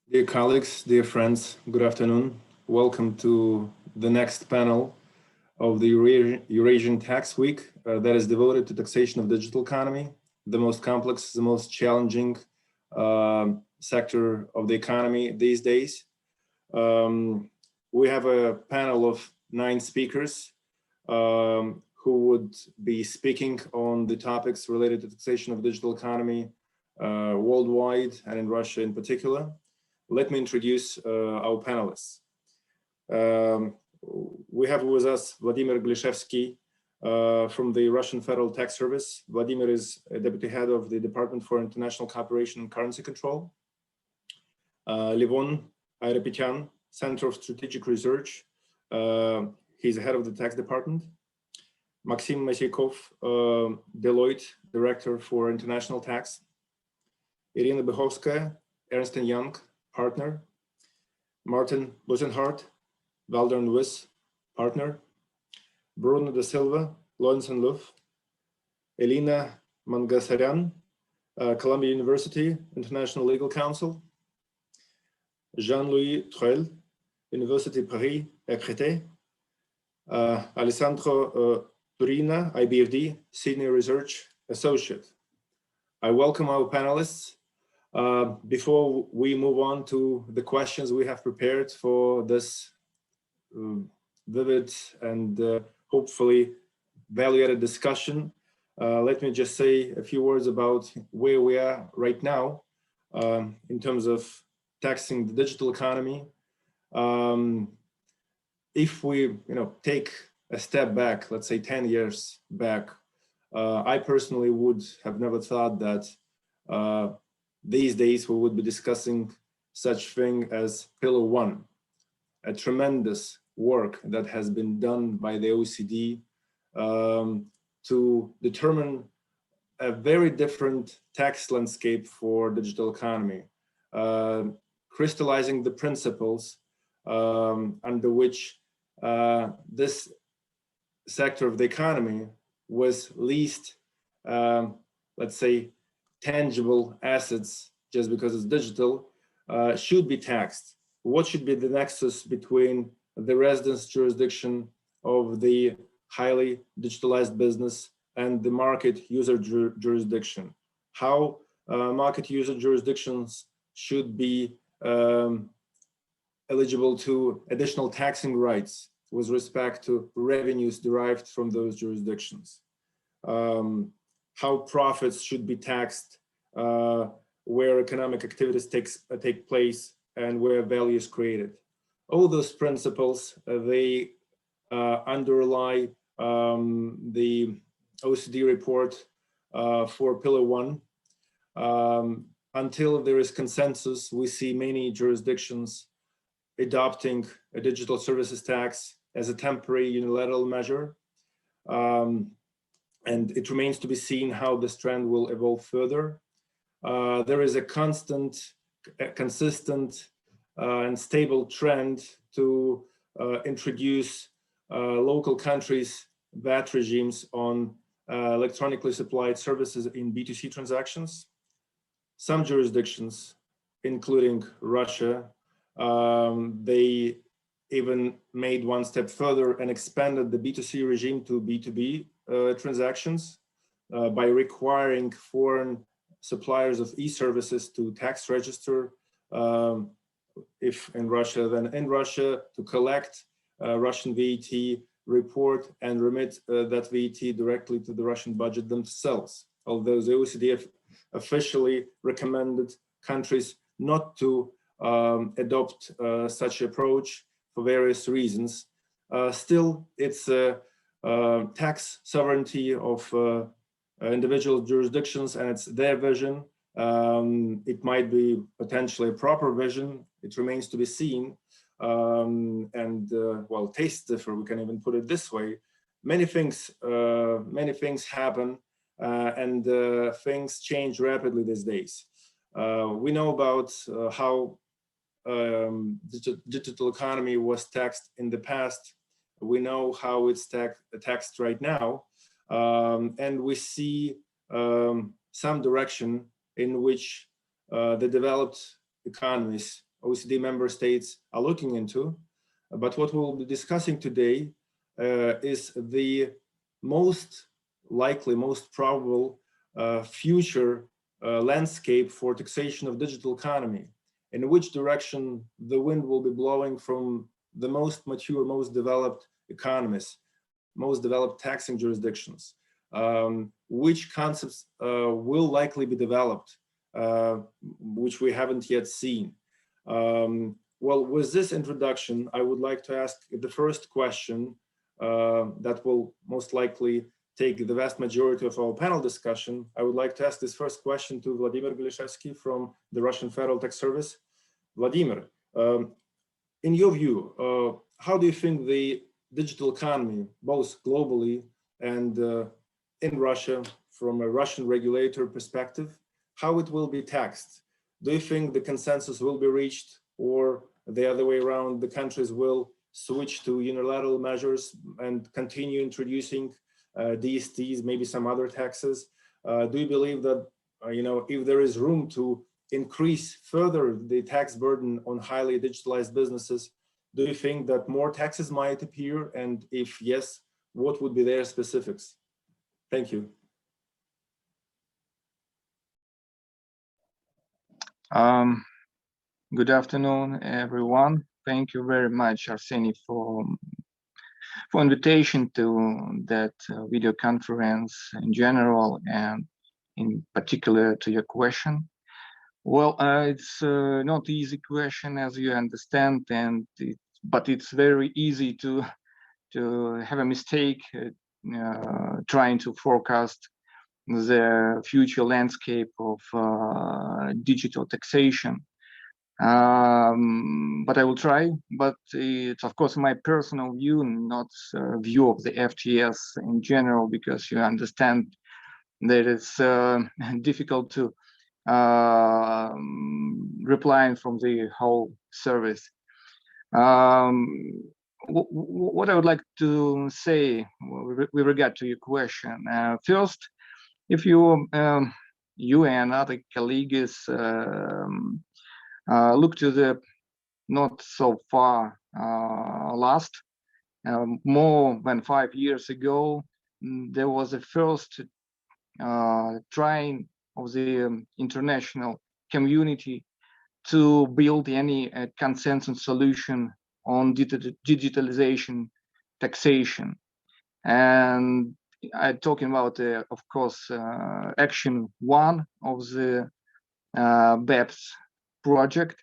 Dear colleagues, dear friends, good afternoon. Welcome to the next panel of the Eurasian Tax Week that is devoted to taxation of digital economy, the most complex, the most challenging sector of the economy these days. We have a panel of 9 speakers who would be speaking on the topics related to taxation of digital economy worldwide and in Russia in particular. Let me introduce our panelists. We have with us Vladimir Glishevsky from the Russian Federal Tax Service. Vladimir is a deputy head of the Department for International Cooperation and Currency Control. Levon Ayrapetyan, Center of Strategic Research. He's the head of the tax department. Maxim Masyakov, Deloitte, Director for International Tax. Irina Behovskaya, Ernst & Young, Partner. Martin Busenhart, Waldron Wyss, Partner. Bruno da Silva, Lawrence & Loof. Elina Mangasaryan, Columbia University International Legal Counsel. Jean-Louis Truel, Université Paris, Créteil. Alessandro Turina, IBFD, Senior Research Associate. I welcome our panelists. Before we move on to the questions we have prepared for this vivid and hopefully value-added discussion, let me just say a few words about where we are right now in terms of taxing the digital economy. If we take a step back, let's say 10 years back, I personally would have never thought that these days we would be discussing such thing as Pillar 1, a tremendous work that has been done by the OECD to determine a very different tax landscape for digital economy, crystallizing the principles under which this sector of the economy was least, let's say, tangible assets, just because it's digital, should be taxed. What should be the nexus between the residence jurisdiction of the highly digitalized business and the market user jurisdiction? How market user jurisdictions should be eligible to additional taxing rights with respect to revenues derived from those jurisdictions? How profits should be taxed where economic activities take place and where value is created. All those principles, they underlie the OECD report for Pillar 1. Until there is consensus, we see many jurisdictions adopting a digital services tax as a temporary unilateral measure. And it remains to be seen how this trend will evolve further. There is a consistent and stable trend to introduce local countries' VAT regimes on electronically supplied services in B2C transactions. Some jurisdictions, including Russia, they even made one step further and expanded the B2C regime to B2B transactions by requiring foreign suppliers of e-services to tax register, if in Russia, then in Russia, to collect Russian VAT, report and remit that VAT directly to the Russian budget themselves. Although the OECD officially recommended countries not to adopt such approach for various reasons, still it's tax sovereignty of individual jurisdictions, and it's their vision. It might be potentially a proper vision. It remains to be seen. Well, tastes differ. We can even put it this way. Many things happen, and things change rapidly these days. We know about how digital economy was taxed in the past. We know how it's taxed right now, and we see some direction in which the developed economies OECD member states are looking into. But what we'll be discussing today is the most likely, most probable future landscape for taxation of digital economy, in which direction the wind will be blowing from the most mature, most developed economies, most developed taxing jurisdictions, which concepts will likely be developed, which we haven't yet seen. Well, with this introduction, I would like to ask the first question that will most likely take the vast majority of our panel discussion. I would like to ask this first question to Vladimir Glishevsky from the Russian Federal Tax Service. Vladimir, in your view, how do you think the digital economy, both globally and in Russia, from a Russian regulator perspective, how it will be taxed? Do you think the consensus will be reached, or the other way around, the countries will switch to unilateral measures and continue introducing DSTs, maybe some other taxes? Do you believe that, if there is room to increase further the tax burden on highly digitalized businesses, do you think that more taxes might appear? And if yes, what would be their specifics? Thank you. Good afternoon, everyone. Thank you very much, Arseny, for invitation to that video conference in general, and in particular to your question. Well, it's not easy question, as you understand, but it's very easy to have a mistake trying to forecast the future landscape of digital taxation. But I will try. But it's of course my personal view, not view of the FTS in general, because you understand that it's difficult to reply from the whole service. What I would like to say with regard to your question, first, if you and other colleagues look to the not so far last, more than 5 years ago, there was a first trying of the international community to build any consensus solution on digitalization taxation. And I'm talking about, of course, action 1 of the BEPS project.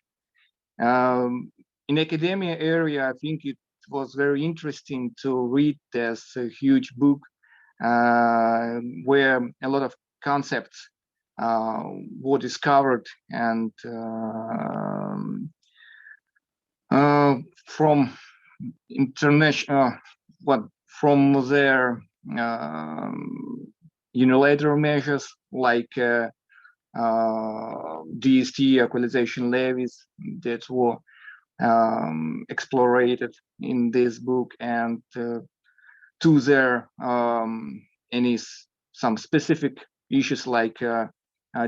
In academia area, I think it was very interesting to read this huge book where a lot of concepts were discovered, and from international, from their unilateral measures like DST equalization levies that were explored in this book, and to their some specific issues like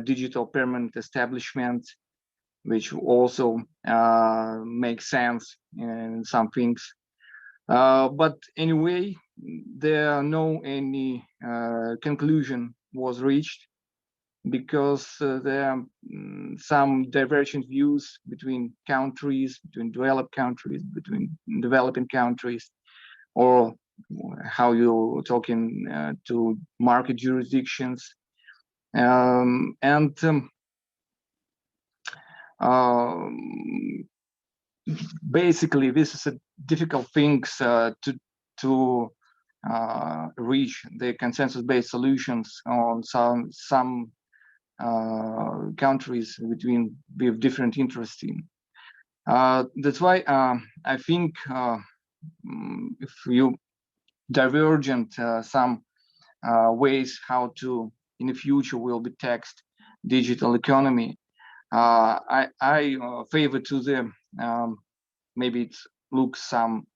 digital permanent establishment, which also make sense in some things. But anyway, there are no any conclusion was reached, because there are some divergent views between countries, between developed countries, between developing countries, or how you're talking to market jurisdictions. Basically, this is a difficult things to reach the consensus-based solutions on some countries with different interests in. That's why I think if you divergent some ways how to in the future will be taxed digital economy, I favor to the maybe it looks some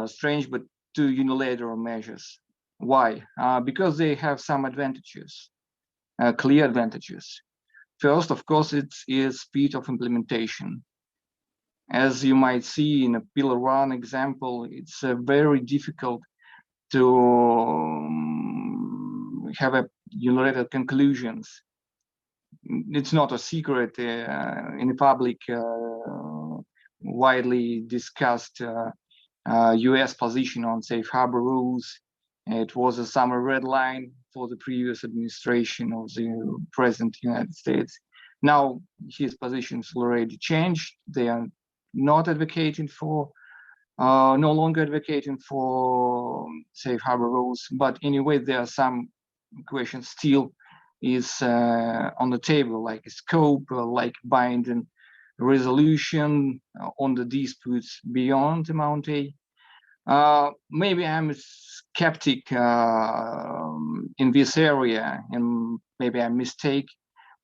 strange, but to unilateral measures. Why? Because they have some advantages, clear advantages. First, of course, it is speed of implementation. As you might see in a Pillar 1 example, it's very difficult to have a unilateral conclusions. It's not a secret in the public, widely discussed US position on safe harbor rules. It was a summer red line for the previous administration of the President of the United States. Now his positions already changed. They are not advocating for, no longer advocating for safe harbor rules. But anyway, there are some questions still is on the table, like a scope, like binding resolution on the disputes beyond Mount A. Maybe I'm a skeptic in this area, and maybe I mistake,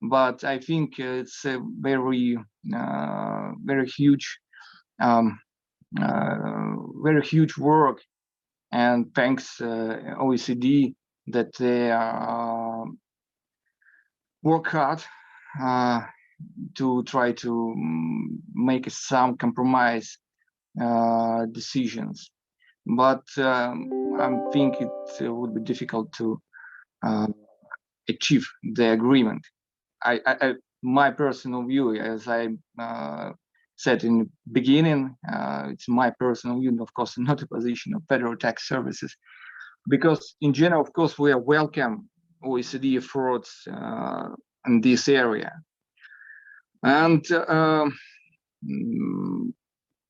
but I think it's a very, very huge, very huge work. And thanks OECD that they work hard to try to make some compromise decisions. But I think it would be difficult to achieve the agreement. My personal view, as I said in the beginning, it's my personal view, of course, not a position of Federal Tax Services, because in general, of course, we welcome OECD efforts in this area. And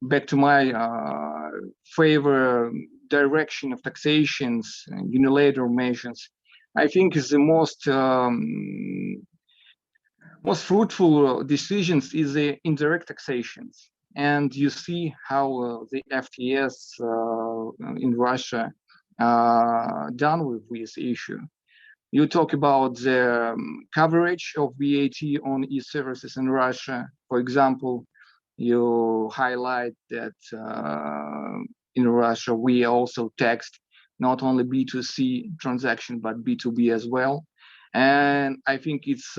back to my favor direction of taxations, unilateral measures, I think is the most fruitful decisions is the indirect taxations. And you see how the FTS in Russia done with this issue. You talk about the coverage of VAT on e-services in Russia. For example, you highlight that in Russia, we also taxed not only B2C transaction, but B2B as well. And I think it's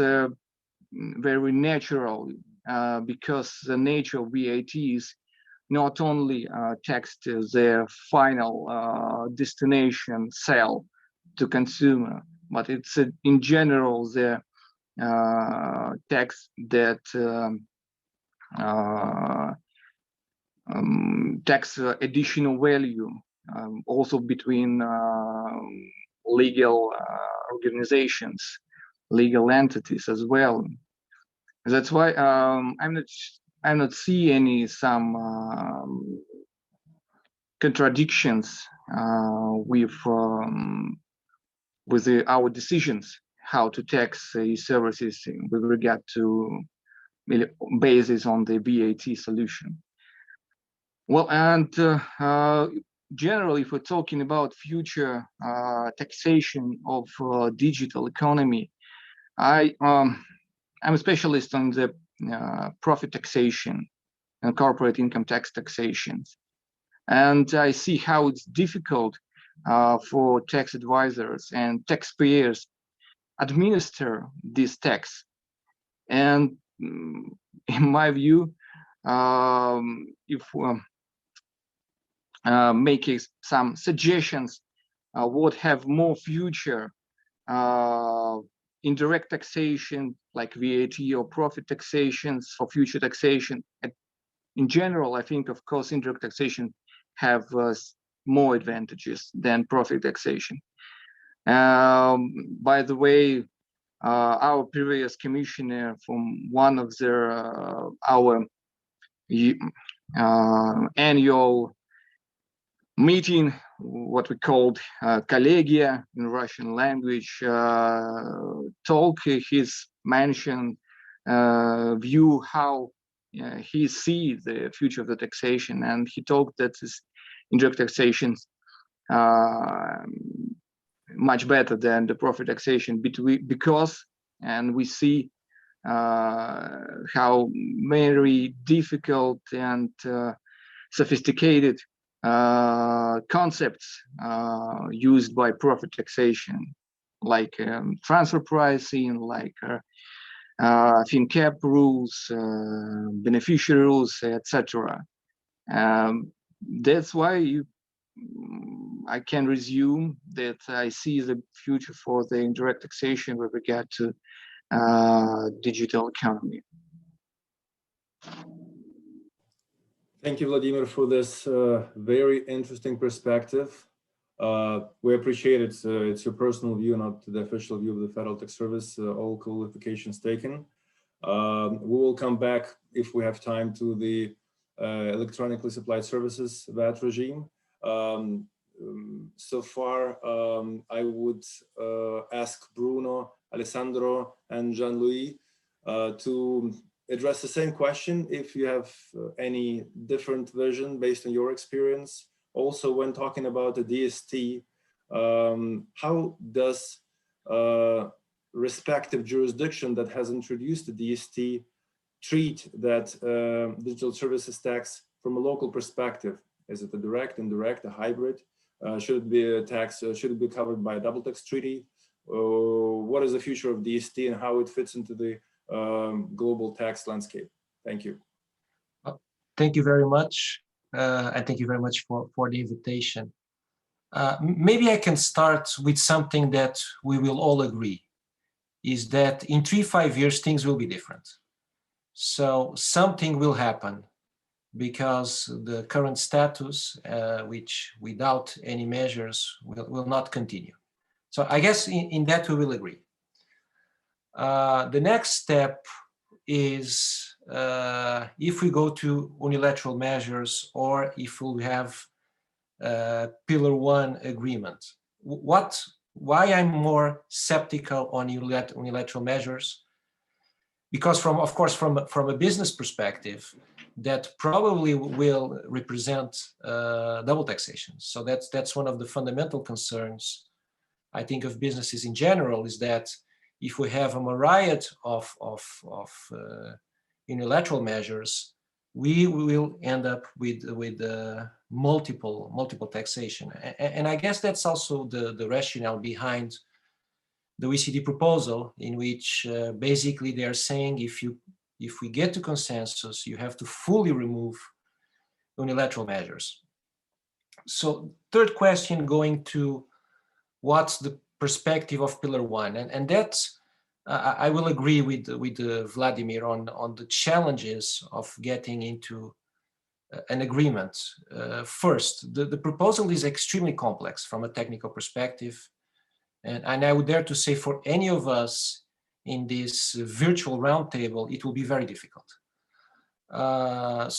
very natural because the nature of VAT is not only taxed their final destination sale to consumer, but it's in general the tax that tax additional value also between legal organizations, legal entities as well. That's why I'm not see some contradictions with our decisions how to tax services with regard to basis on the VAT solution. Well, and generally, if we're talking about future taxation of digital economy, I'm a specialist on the profit taxation and corporate income tax taxations. And I see how it's difficult for tax advisors and taxpayers administer this tax. And in my view, if making some suggestions would have more future indirect taxation like VAT or profit taxations for future taxation. In general, I think, of course, indirect taxation have more advantages than profit taxation. By the way, our previous commissioner from one of our annual meeting, what we called collegia in Russian language, talk his mentioned view how he sees the future of the taxation, and he talked that this indirect taxation much better than the profit taxation because, and we see how very difficult and sophisticated concepts used by profit taxation, like transfer pricing, like FinCap rules, beneficiary rules, etc. That's why I can resume that I see the future for the indirect taxation with regard to digital economy. Thank you, Vladimir, for this very interesting perspective. We appreciate it. It's your personal view, not the official view of the Federal Tax Service. All qualifications taken. We will come back, if we have time, to the electronically supplied services VAT regime. So far, I would ask Bruno, Alessandro, and Jean-Louis to address the same question if you have any different vision based on your experience. Also, when talking about the DST, how does respective jurisdiction that has introduced the DST treat that digital services tax from a local perspective? Is it a direct, indirect, a hybrid? Should it be a tax? Should it be covered by a double tax treaty? What is the future of DST and how it fits into the global tax landscape? Thank you. Thank you very much. And thank you very much for the invitation. Maybe I can start with something that we will all agree, is that in 3-5 years, things will be different. So something will happen because the current status, which without any measures will not continue. So I guess in that we will agree. The next step is if we go to unilateral measures or if we have Pillar 1 agreement. Why I'm more skeptical on unilateral measures? Because of course, from a business perspective, that probably will represent double taxation. So that's one of the fundamental concerns, I think, of businesses in general, is that if we have a myriad of unilateral measures, we will end up with multiple taxation. And I guess that's also the rationale behind the OECD proposal, in which basically they are saying if we get to consensus, you have to fully remove unilateral measures. So third question, going to what's the perspective of Pillar 1, and that's I will agree with Vladimir on the challenges of getting into an agreement. First, the proposal is extremely complex from a technical perspective. And I would dare to say for any of us in this virtual roundtable, it will be very difficult. I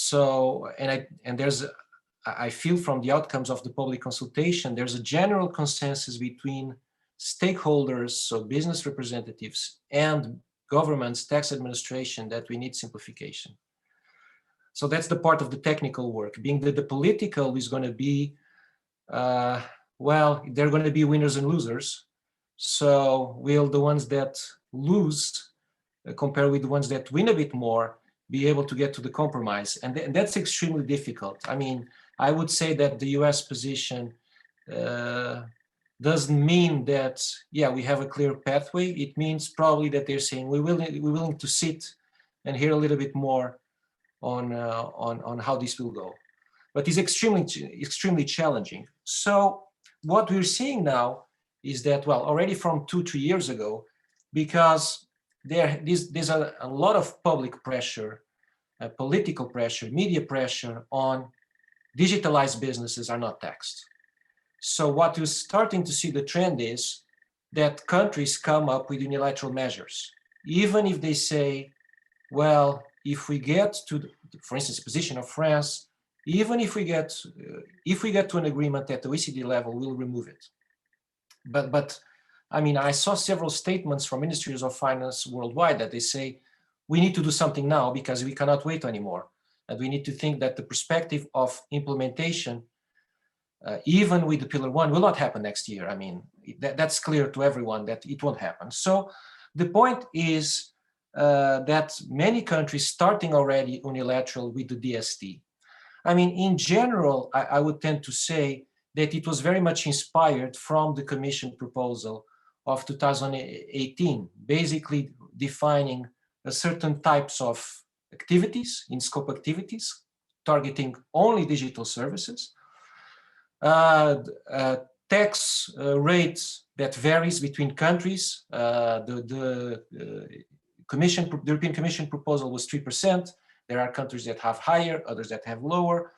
feel from the outcomes of the public consultation, there's a general consensus between stakeholders, so business representatives and governments, tax administration, that we need simplification. So that's the part of the technical work. Being that the political is going to be, well, there are going to be winners and losers. So will the ones that lose, compared with the ones that win a bit more, be able to get to the compromise? And that's extremely difficult. I mean, I would say that the US position doesn't mean that, yeah, we have a clear pathway. It means probably that they're saying we're willing to sit and hear a little bit more on how this will go. But it's extremely challenging. So what we're seeing now is that, well, already from 2-3 years ago, because there's a lot of public pressure, political pressure, media pressure on digitalized businesses are not taxed. So what you're starting to see the trend is that countries come up with unilateral measures, even if they say, well, if we get to, for instance, the position of France, even if we get to an agreement at the OECD level, we'll remove it. But I mean, I saw several statements from ministries of finance worldwide that they say, we need to do something now because we cannot wait anymore. And we need to think that the perspective of implementation, even with the Pillar 1, will not happen next year. I mean, that's clear to everyone that it won't happen. So the point is that many countries starting already unilateral with the DST. I mean, in general, I would tend to say that it was very much inspired from the Commission proposal of 2018, basically defining certain types of activities, in scope activities, targeting only digital services. Tax rates that varies between countries. The European Commission proposal was 3%. There are countries that have higher, others that have lower.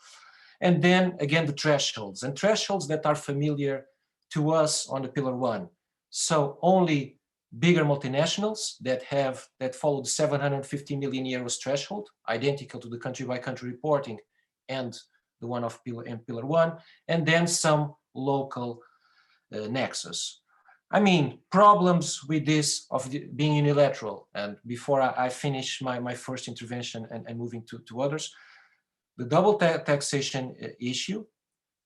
And then again, the thresholds, and thresholds that are familiar to us on the Pillar 1. So only bigger multinationals that follow the 750 million euros threshold, identical to the country-by-country reporting and the one of Pillar 1, and then some local nexus. I mean, problems with this of being unilateral, and before I finish my first intervention and moving to others, the double taxation issue,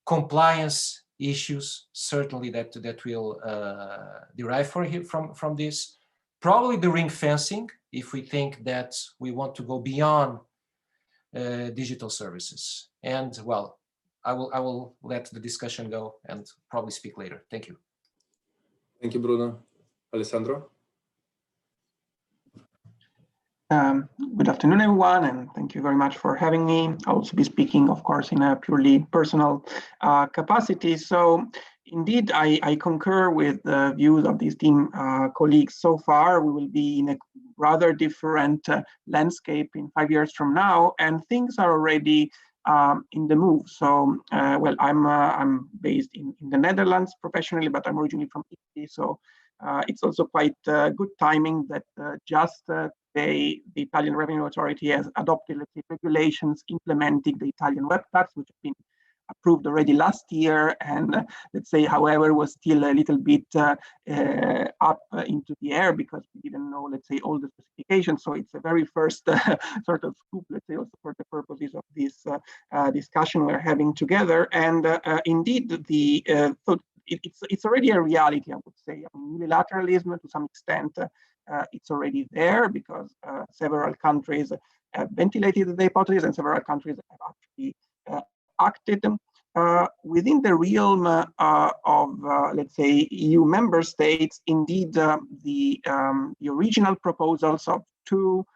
compliance issues, certainly that will derive from this. Probably the ring fencing, if we think that we want to go beyond digital services. And well, I will let the discussion go and probably speak later. Thank you. Thank you, Bruno. Alessandro? Good afternoon, everyone, and thank you very much for having me. I'll also be speaking, of course, in a purely personal capacity. So indeed, I concur with the views of these team colleagues so far. We will be in a rather different landscape in 5 years from now, and things are already in the move. So, well, I'm based in the Netherlands professionally, but I'm originally from Italy. So it's also quite good timing that just today, the Italian Revenue Authority has adopted, let's say, regulations implementing the Italian web tax, which have been approved already last year, and let's say, however, was still a little bit up into the air because we didn't know, let's say, all the specifications. So it's a very first sort of scoop, let's say, also for the purposes of this discussion we're having together. And indeed, so it's already a reality, I would say. I mean, unilateralism, to some extent, it's already there because several countries have ventilated the hypothesis and several countries have actually acted. Within the realm of, let's say, EU member states, indeed, the original proposals of two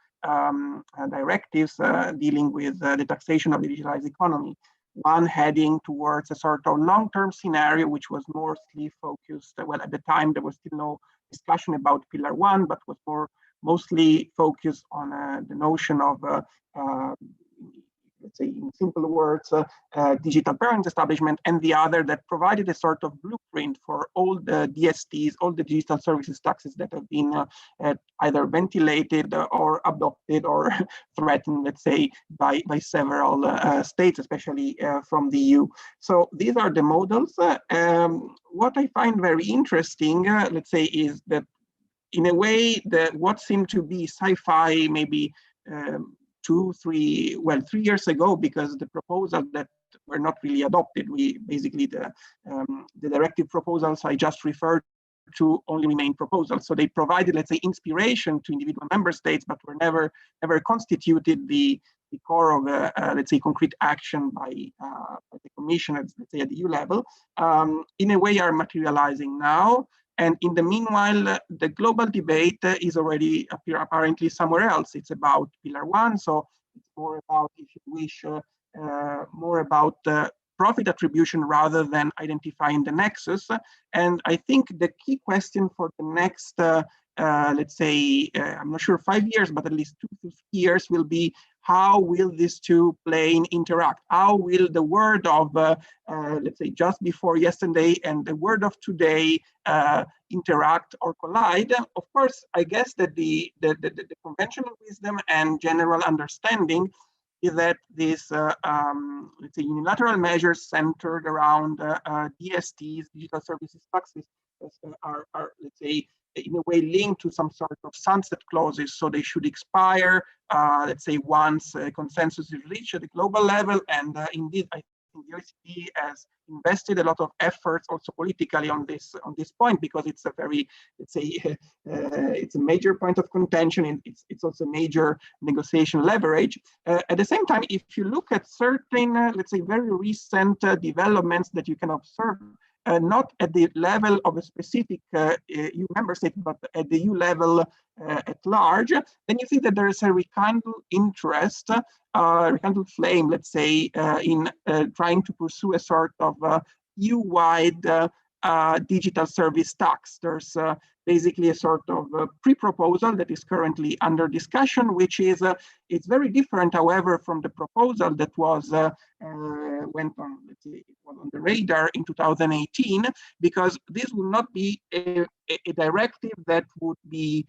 directives dealing with the taxation of the digitalized economy, one heading towards a sort of long-term scenario, which was mostly focused, well, at the time, there was still no discussion about Pillar 1, but was mostly focused on the notion of let's say, in simple words, digital parent establishment, and the other that provided a sort of blueprint for all the DSTs, all the digital services taxes that have been either ventilated or adopted or threatened, let's say, by several states, especially from the EU. So these are the models. What I find very interesting, let's say, is that in a way that what seemed to be sci-fi maybe 3 years ago, because the proposals that were not really adopted, we basically the directive proposals I just referred to only remain proposals. So they provided, let's say, inspiration to individual member states, but were never constituted the core of let's say, concrete action by the Commission, let's say, at the EU level. In a way, are materializing now. And in the meanwhile, the global debate is already apparently somewhere else. It's about Pillar 1, so it's more about, if you wish, more about profit attribution rather than identifying the nexus. And I think the key question for the next, let's say, I'm not sure 5 years, but at least 2 to 3 years will be, how will these two plane interact? How will the word of, let's say, just before yesterday and the word of today interact or collide? Of course, I guess that the conventional wisdom and general understanding is that these, let's say, unilateral measures centered around DSTs, digital services taxes, are, let's say, in a way linked to some sort of sunset clauses. So they should expire, let's say, once consensus is reached at the global level. And indeed, I think the OECD has invested a lot of efforts also politically on this point, because it's a very, let's say, it's a major point of contention, and it's also major negotiation leverage. At the same time, if you look at certain, let's say, very recent developments that you can observe not at the level of a specific EU member state, but at the EU level at large, then you see that there is a rekindled interest, rekindled flame, let's say, in trying to pursue a sort of EU-wide digital service tax. There's basically a sort of pre-proposal that is currently under discussion, which is it's very different, however, from the proposal that was went on, let's say, it was on the radar in 2018, because this will not be a directive that would be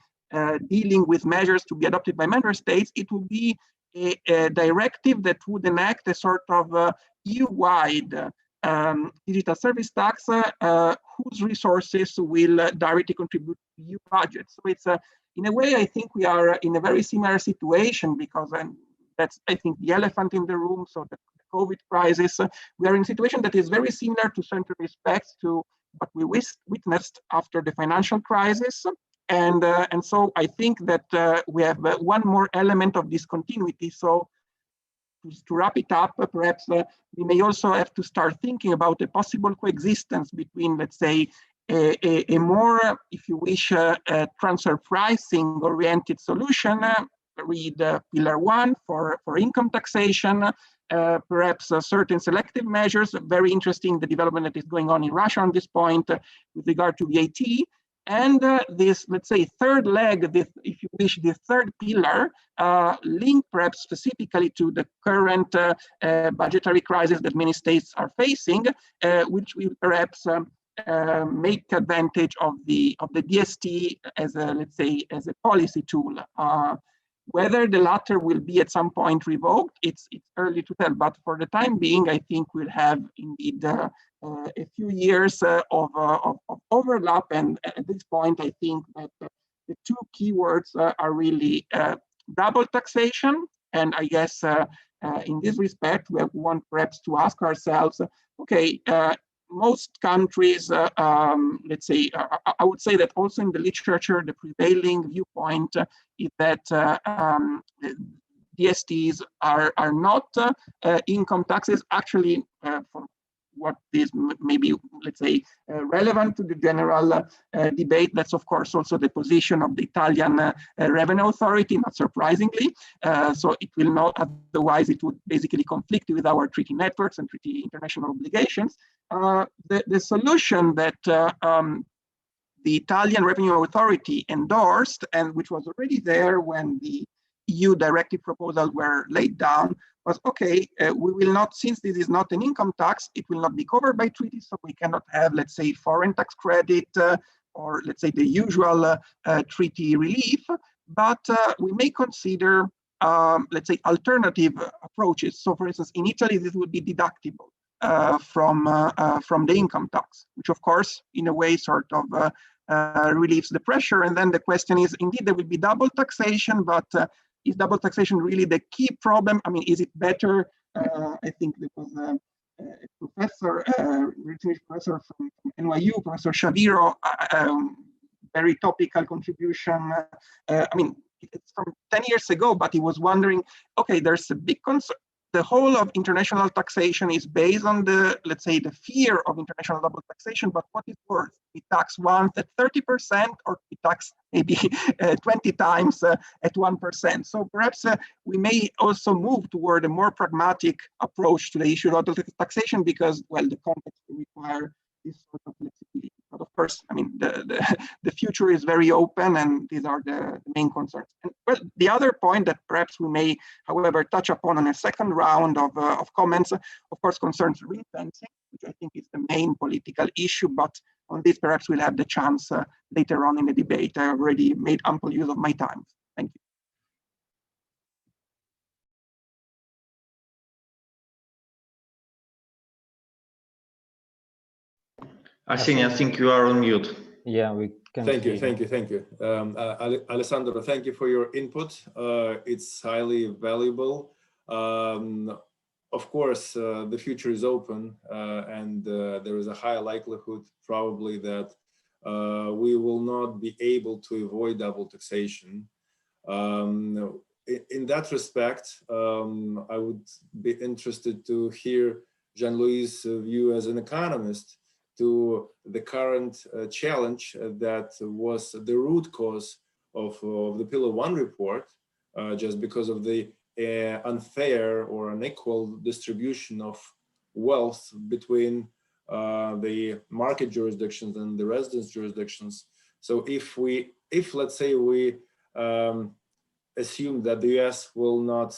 dealing with measures to be adopted by member states. It will be a directive that would enact a sort of EU-wide digital service tax whose resources will directly contribute to EU budget. So it's in a way, I think we are in a very similar situation, because that's, I think, the elephant in the room. So the COVID crisis, we are in a situation that is very similar to certain respects to what we witnessed after the financial crisis. And so I think that we have one more element of discontinuity. So to wrap it up, perhaps we may also have to start thinking about a possible coexistence between, let's say, a more, if you wish, transfer pricing oriented solution, read Pillar 1 for income taxation, perhaps certain selective measures. Very interesting, the development that is going on in Russia on this point with regard to VAT. And this, let's say, third leg, this, if you wish, the third pillar, linked perhaps specifically to the current budgetary crisis that many states are facing, which will perhaps make advantage of the DST as a, let's say, as a policy tool. Whether the latter will be at some point revoked, it's early to tell. But for the time being, I think we'll have indeed a few years of overlap. And at this point, I think that the two keywords are really double taxation. And I guess in this respect, we want perhaps to ask ourselves, okay, most countries, let's say, I would say that also in the literature, the prevailing viewpoint is that DSTs are not income taxes. Actually, for what is maybe, let's say, relevant to the general debate, that's of course also the position of the Italian Revenue Authority, not surprisingly. So it will not, otherwise it would basically conflict with our treaty networks and treaty international obligations. The solution that the Italian Revenue Authority endorsed, and which was already there when the EU directive proposals were laid down, was okay, we will not, since this is not an income tax, it will not be covered by treaties, so we cannot have, let's say, foreign tax credit or let's say the usual treaty relief, but we may consider, let's say, alternative approaches. So for instance, in Italy, this would be deductible from the income tax, which of course, in a way, sort of relieves the pressure. And then the question is, indeed, there will be double taxation, but is double taxation really the key problem? I mean, is it better? I think there was a professor, professor from NYU, Professor Shaviro, very topical contribution. I mean, it's from 10 years ago, but he was wondering, okay, there's a big concern. The whole of international taxation is based on the, let's say, the fear of international double taxation, but what is worse? We tax once at 30%, or we tax maybe 20 times at 1%. So perhaps we may also move toward a more pragmatic approach to the issue of double taxation, because, well, the context will require this sort of flexibility. But of course, I mean, the future is very open, and these are the main concerns. And well, the other point that perhaps we may, however, touch upon in a second round of comments, of course, concerns ring fencing, which I think is the main political issue. But on this, perhaps we'll have the chance later on in the debate. I already made ample use of my time. Thank you. Arsenia, I think you are on mute. Yeah, we can. Thank you. Alessandro, thank you for your input. It's highly valuable. Of course, the future is open, and there is a high likelihood probably that we will not be able to avoid double taxation. In that respect, I would be interested to hear Jean-Louis' view as an economist. to the current challenge that was the root cause of the Pillar 1 report, just because of the unfair or unequal distribution of wealth between the market jurisdictions and the residence jurisdictions. So if let's say we assume that the US will not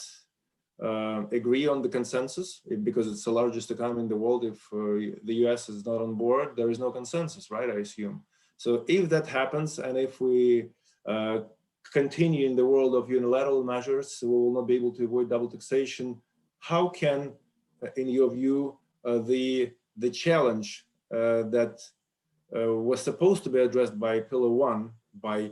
agree on the consensus, because it's the largest economy in the world, if the US is not on board, there is no consensus, right, I assume. So if that happens, and if we continue in the world of unilateral measures, we will not be able to avoid double taxation. How can, in your view, the challenge that was supposed to be addressed by Pillar 1 by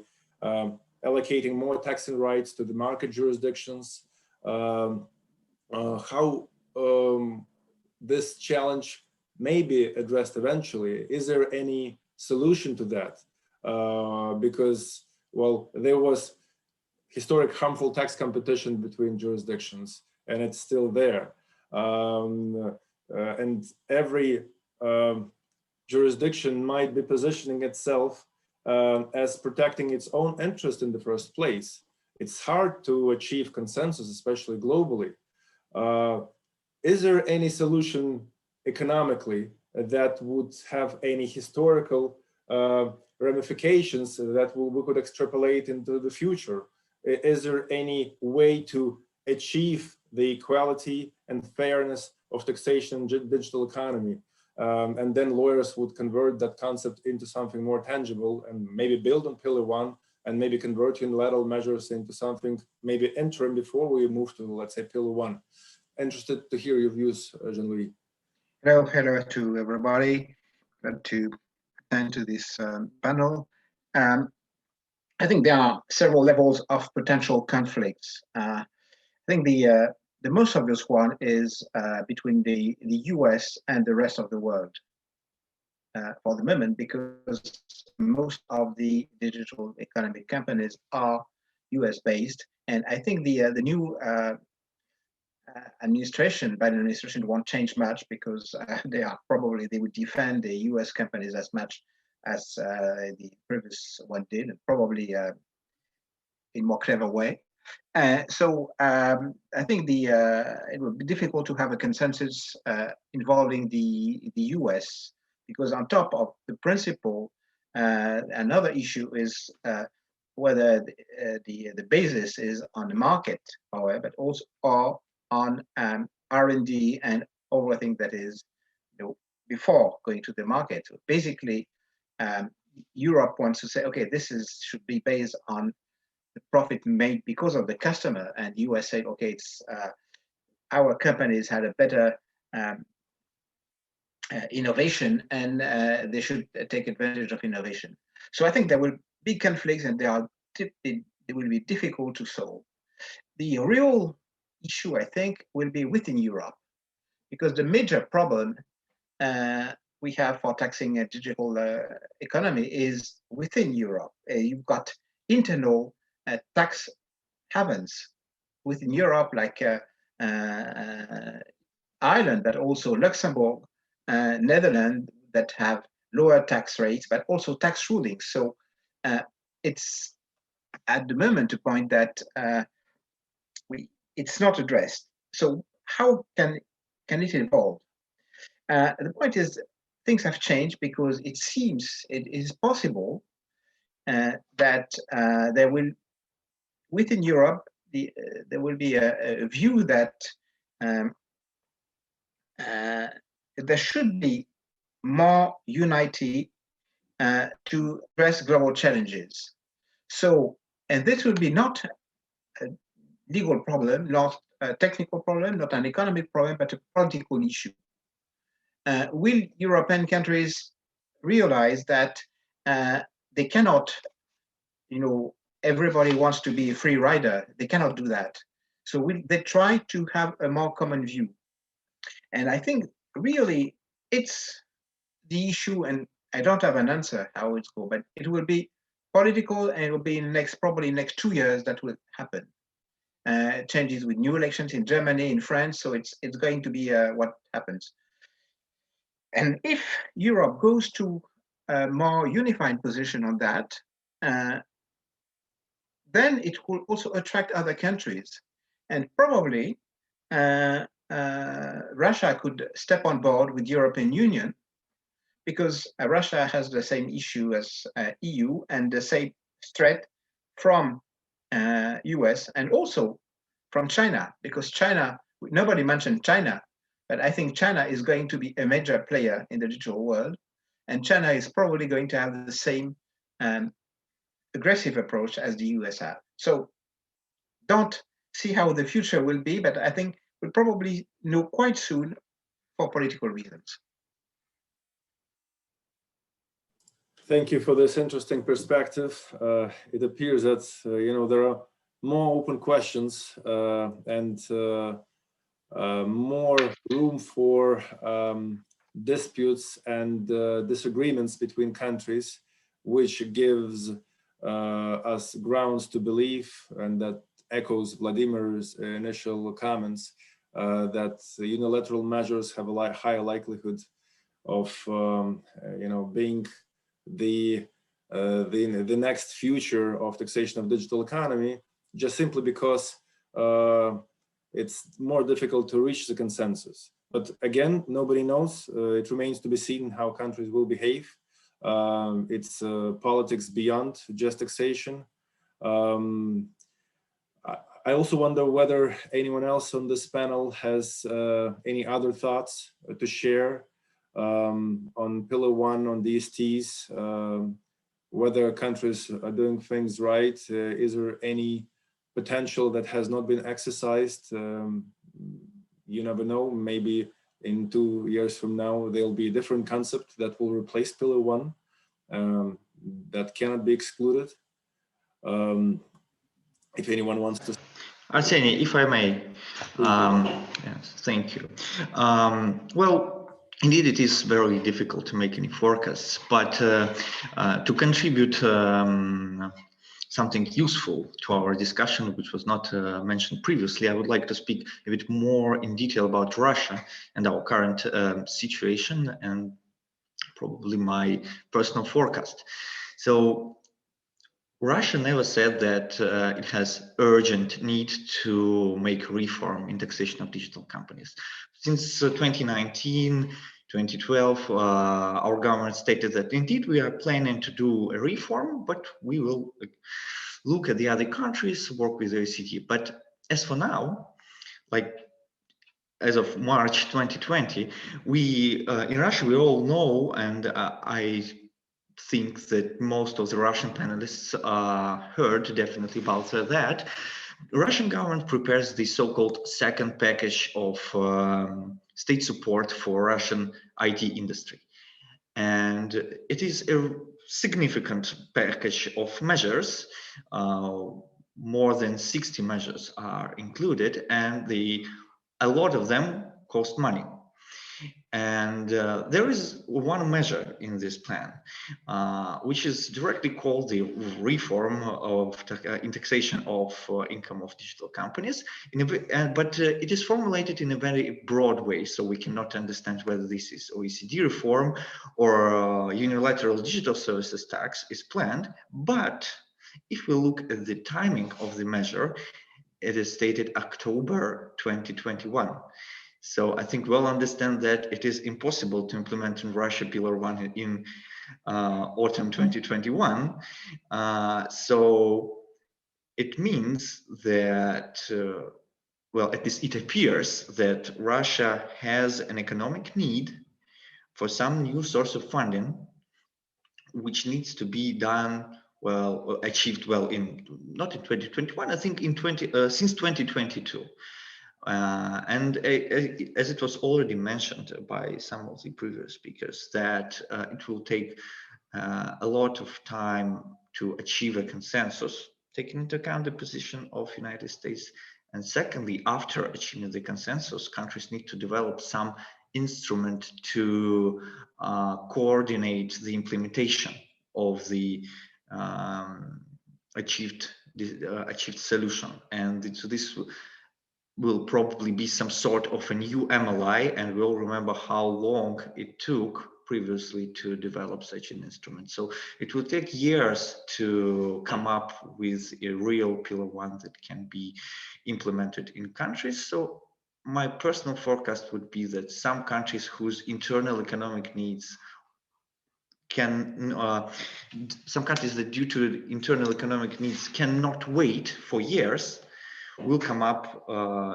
allocating more taxing rights to the market jurisdictions, how this challenge may be addressed eventually? Is there any solution to that? Because, well, there was historic harmful tax competition between jurisdictions, and it's still there. And every jurisdiction might be positioning itself as protecting its own interest in the first place. It's hard to achieve consensus, especially globally. Is there any solution economically that would have any historical ramifications that we could extrapolate into the future? Is there any way to achieve the equality and fairness of taxation in digital economy? And then lawyers would convert that concept into something more tangible and maybe build on Pillar 1 and maybe convert unilateral measures into something maybe interim before we move to, let's say, Pillar 1. Interested to hear your views, Jean-Louis. Hello to everybody. Glad to attend to this panel. I think there are several levels of potential conflicts. I think the most obvious one is between the US and the rest of the world for the moment, because most of the digital economic companies are US based. And I think the new administration, Biden administration, won't change much, because they would defend the US companies as much as the previous one did, and probably in more clever way. So I think it would be difficult to have a consensus involving the US, because on top of the principle, another issue is whether the basis is on the market, however, but also or on R&D and everything that is, before going to the market. So basically, Europe wants to say, okay, should be based on the profit made because of the customer, and the US said, okay, it's our companies had a better innovation, and they should take advantage of innovation. So I think there will be conflicts, and they will be difficult to solve. The real issue, I think, will be within Europe, because the major problem we have for taxing a digital economy is within Europe. You've got internal tax havens within Europe, like Ireland, but also Luxembourg, Netherlands, that have lower tax rates, but also tax rulings. So it's at the moment a point that it's not addressed. So how can it evolve? The point is, things have changed, because it seems it is possible that there will, within Europe, there will be a view that there should be more unity to address global challenges. So, and this will be not a legal problem, not a technical problem, not an economic problem, but a political issue. Will European countries realize that they cannot, everybody wants to be a free rider, they cannot do that. So will they try to have a more common view? And I think really it's the issue, and I don't have an answer how it's going, but it will be political, and it will be in probably next 2 years that will happen. Changes with new elections in Germany, in France, so it's going to be what happens. And if Europe goes to a more unified position on that, then it will also attract other countries. And probably Russia could step on board with the European Union, because Russia has the same issue as EU and the same threat from US and also from China, because China, nobody mentioned China, but I think China is going to be a major player in the digital world, and China is probably going to have the same aggressive approach as the US have. So don't see how the future will be, but I think we'll probably know quite soon for political reasons. Thank you for this interesting perspective. It appears that there are more open questions and more room for disputes and disagreements between countries, which gives us grounds to believe, and that echoes Vladimir's initial comments, that unilateral measures have a higher likelihood of being the next future of taxation of digital economy, just simply because it's more difficult to reach the consensus. But again, nobody knows. It remains to be seen how countries will behave. It's politics beyond just taxation. I also wonder whether anyone else on this panel has any other thoughts to share on Pillar 1, on DSTs, whether countries are doing things right. Is there any potential that has not been exercised? You never know, maybe in 2 years from now, there'll be a different concept that will replace Pillar 1 that cannot be excluded. If anyone wants to. Arseny, if I may, yes, thank you. Well, indeed, it is very difficult to make any forecasts, but to contribute something useful to our discussion, which was not mentioned previously, I would like to speak a bit more in detail about Russia and our current situation, and probably my personal forecast. So Russia never said that it has urgent need to make reform in taxation of digital companies. Since 2019, 2012, our government stated that indeed we are planning to do a reform, but we will look at the other countries, work with the OECD. But as for now, like as of March 2020, we in Russia, we all know, and I think that most of the Russian panelists heard definitely about that. The Russian government prepares the so-called second package of state support for Russian IT industry. And it is a significant package of measures. More than 60 measures are included, and a lot of them cost money. And there is one measure in this plan, which is directly called the reform of taxation of income of digital companies. But it is formulated in a very broad way, so we cannot understand whether this is OECD reform or unilateral digital services tax is planned. But if we look at the timing of the measure, it is stated October 2021. So I think we'll understand that it is impossible to implement in Russia Pillar 1 in autumn 2021. So it means that, well, at least it appears that Russia has an economic need for some new source of funding, which needs to be done well, achieved well in, not in 2021, I think in since 2022. And as it was already mentioned by some of the previous speakers, that it will take a lot of time to achieve a consensus, taking into account the position of United States. And secondly, after achieving the consensus, countries need to develop some instrument to coordinate the implementation of the achieved solution. And so this will probably be some sort of a new MLI, and we all remember how long it took previously to develop such an instrument. So it will take years to come up with a real Pillar 1 that can be implemented in countries. So my personal forecast would be that some countries whose internal economic needs can, some countries that due to internal economic needs cannot wait for years, will come up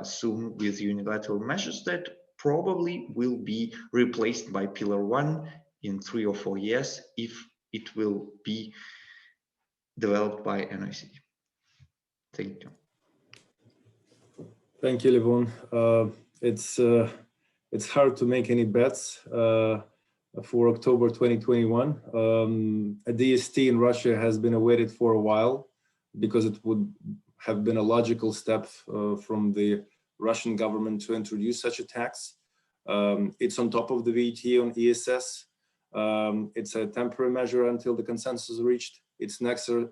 soon with unilateral measures that probably will be replaced by Pillar 1 in 3 or 4 years if it will be developed by NICD. Thank you. Thank you, Levon. It's hard to make any bets for October 2021. A DST in Russia has been awaited for a while because it would have been a logical step from the Russian government to introduce such a tax. It's on top of the VAT on ESS. It's a temporary measure until the consensus is reached. It's an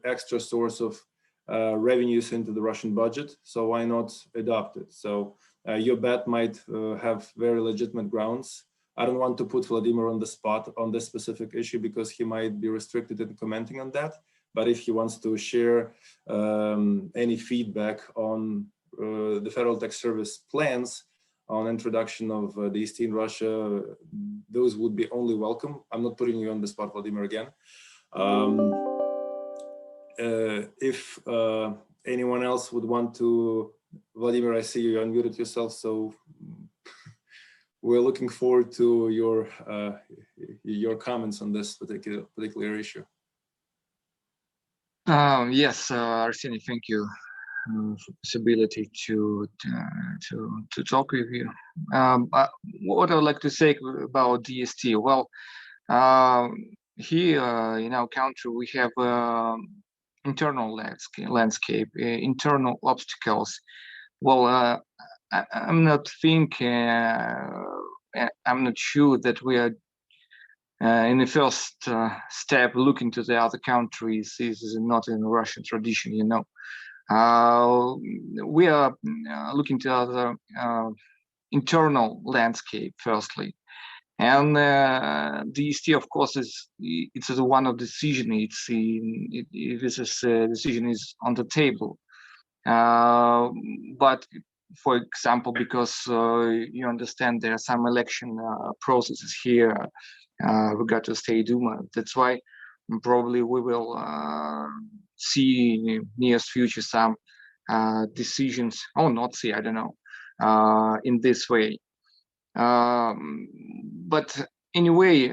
extra source of revenues into the Russian budget, so why not adopt it? So your bet might have very legitimate grounds. I don't want to put Vladimir on the spot on this specific issue because he might be restricted in commenting on that. But if he wants to share any feedback on the Federal Tax Service plans on introduction of DST in Russia, those would be only welcome. I'm not putting you on the spot, Vladimir, again. If anyone else would want to, Vladimir, I see you unmuted yourself, so we're looking forward to your comments on this particular issue. Yes, Arseny, thank you for the possibility to talk with you. What I would like to say about DST, well, here in our country we have internal landscape, internal obstacles. Well, I'm not sure that we are in the first step looking to the other countries. This is not in the Russian tradition, you know. We are looking to other internal landscape firstly, and DST, of course, it's one of decision. This is decision is on the table, but for example, because you understand there are some election processes here. We got to State Duma. That's why probably we will see in the nearest future some decisions. Oh, not see, I don't know, in this way. But anyway,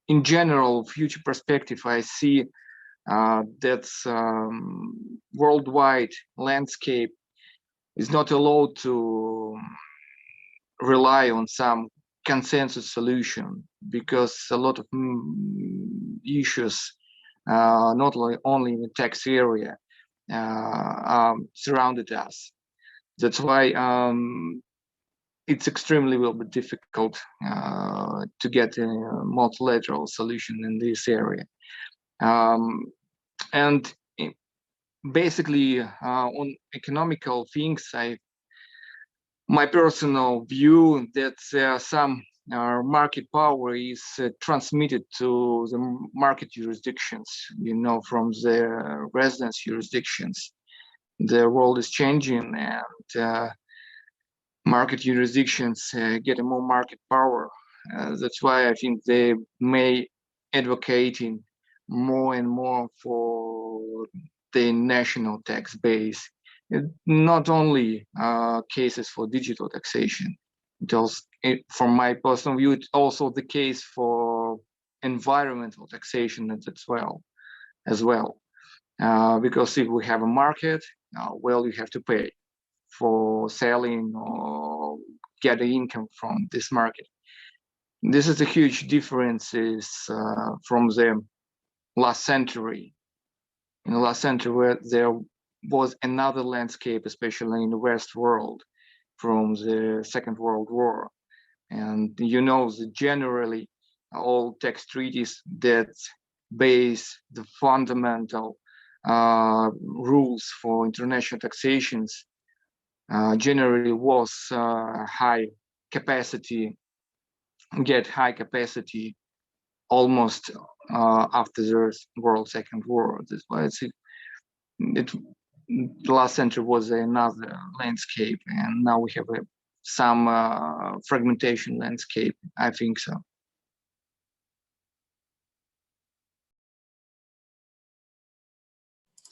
in general, future perspective, I see that worldwide landscape is not allowed to rely on some consensus solution, because a lot of issues, not only in the tax area, surrounded us. That's why it's extremely will be difficult to get a multilateral solution in this area. And basically, on economical things, my personal view that some market power is transmitted to the market jurisdictions, you know, from the residence jurisdictions. The world is changing, and market jurisdictions get more market power. That's why I think they may advocating more and more for the national tax base. Not only cases for digital taxation, from my personal view, it's also the case for environmental taxation as well. Because if we have a market, well, you have to pay for selling or getting income from this market. This is a huge differences from the last century. In the last century, there was another landscape, especially in the West world, from the Second World War. And you know that generally all tax treaties that base the fundamental rules for international taxations generally was high capacity, almost after the Second War. That's why the last century was another landscape, and now we have some fragmentation landscape. I think so.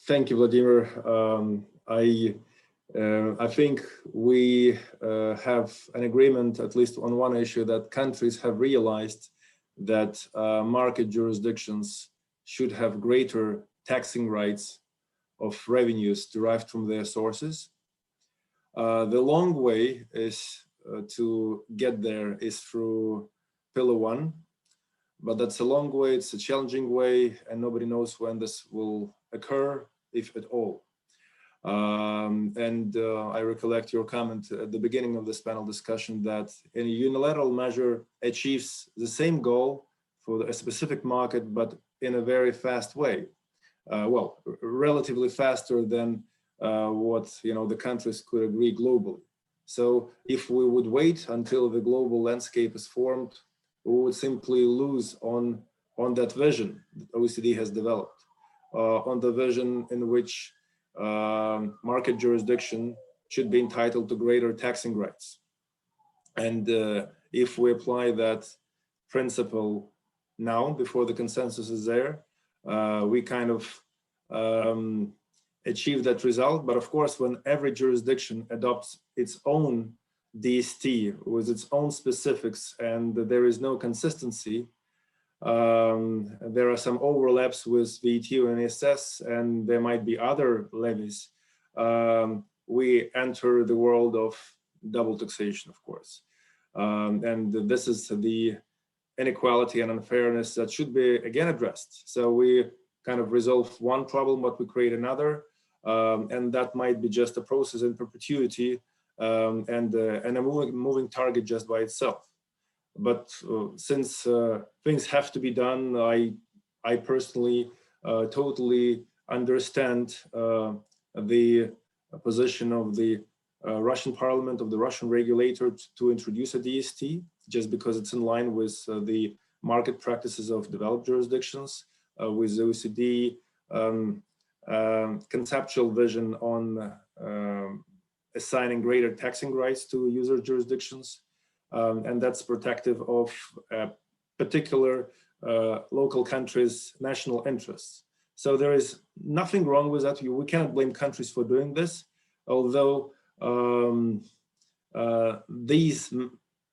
Thank you, Vladimir. I think we have an agreement, at least on one issue, that countries have realized that market jurisdictions should have greater taxing rights of revenues derived from their sources. The long way is to get there is through Pillar 1, but that's a long way, it's a challenging way, and nobody knows when this will occur, if at all. I recollect your comment at the beginning of this panel discussion that a unilateral measure achieves the same goal for a specific market, but in a very fast way. Well, relatively faster than what the countries could agree globally. So if we would wait until the global landscape is formed, we would simply lose on that vision that OECD has developed, on the vision in which market jurisdiction should be entitled to greater taxing rights. And if we apply that principle now, before the consensus is there, we kind of achieve that result. But of course, when every jurisdiction adopts its own DST with its own specifics and there is no consistency, there are some overlaps with VAT and ESS, and there might be other levies. We enter the world of double taxation, of course. And this is the inequality and unfairness that should be again addressed. So we kind of resolve one problem, but we create another. And that might be just a process in perpetuity and a moving target just by itself. But since things have to be done, I personally totally understand the position of the Russian parliament, of the Russian regulator to introduce a DST, just because it's in line with the market practices of developed jurisdictions, with the OECD conceptual vision on assigning greater taxing rights to user jurisdictions. And that's protective of particular local countries' national interests. So there is nothing wrong with that. We cannot blame countries for doing this, although these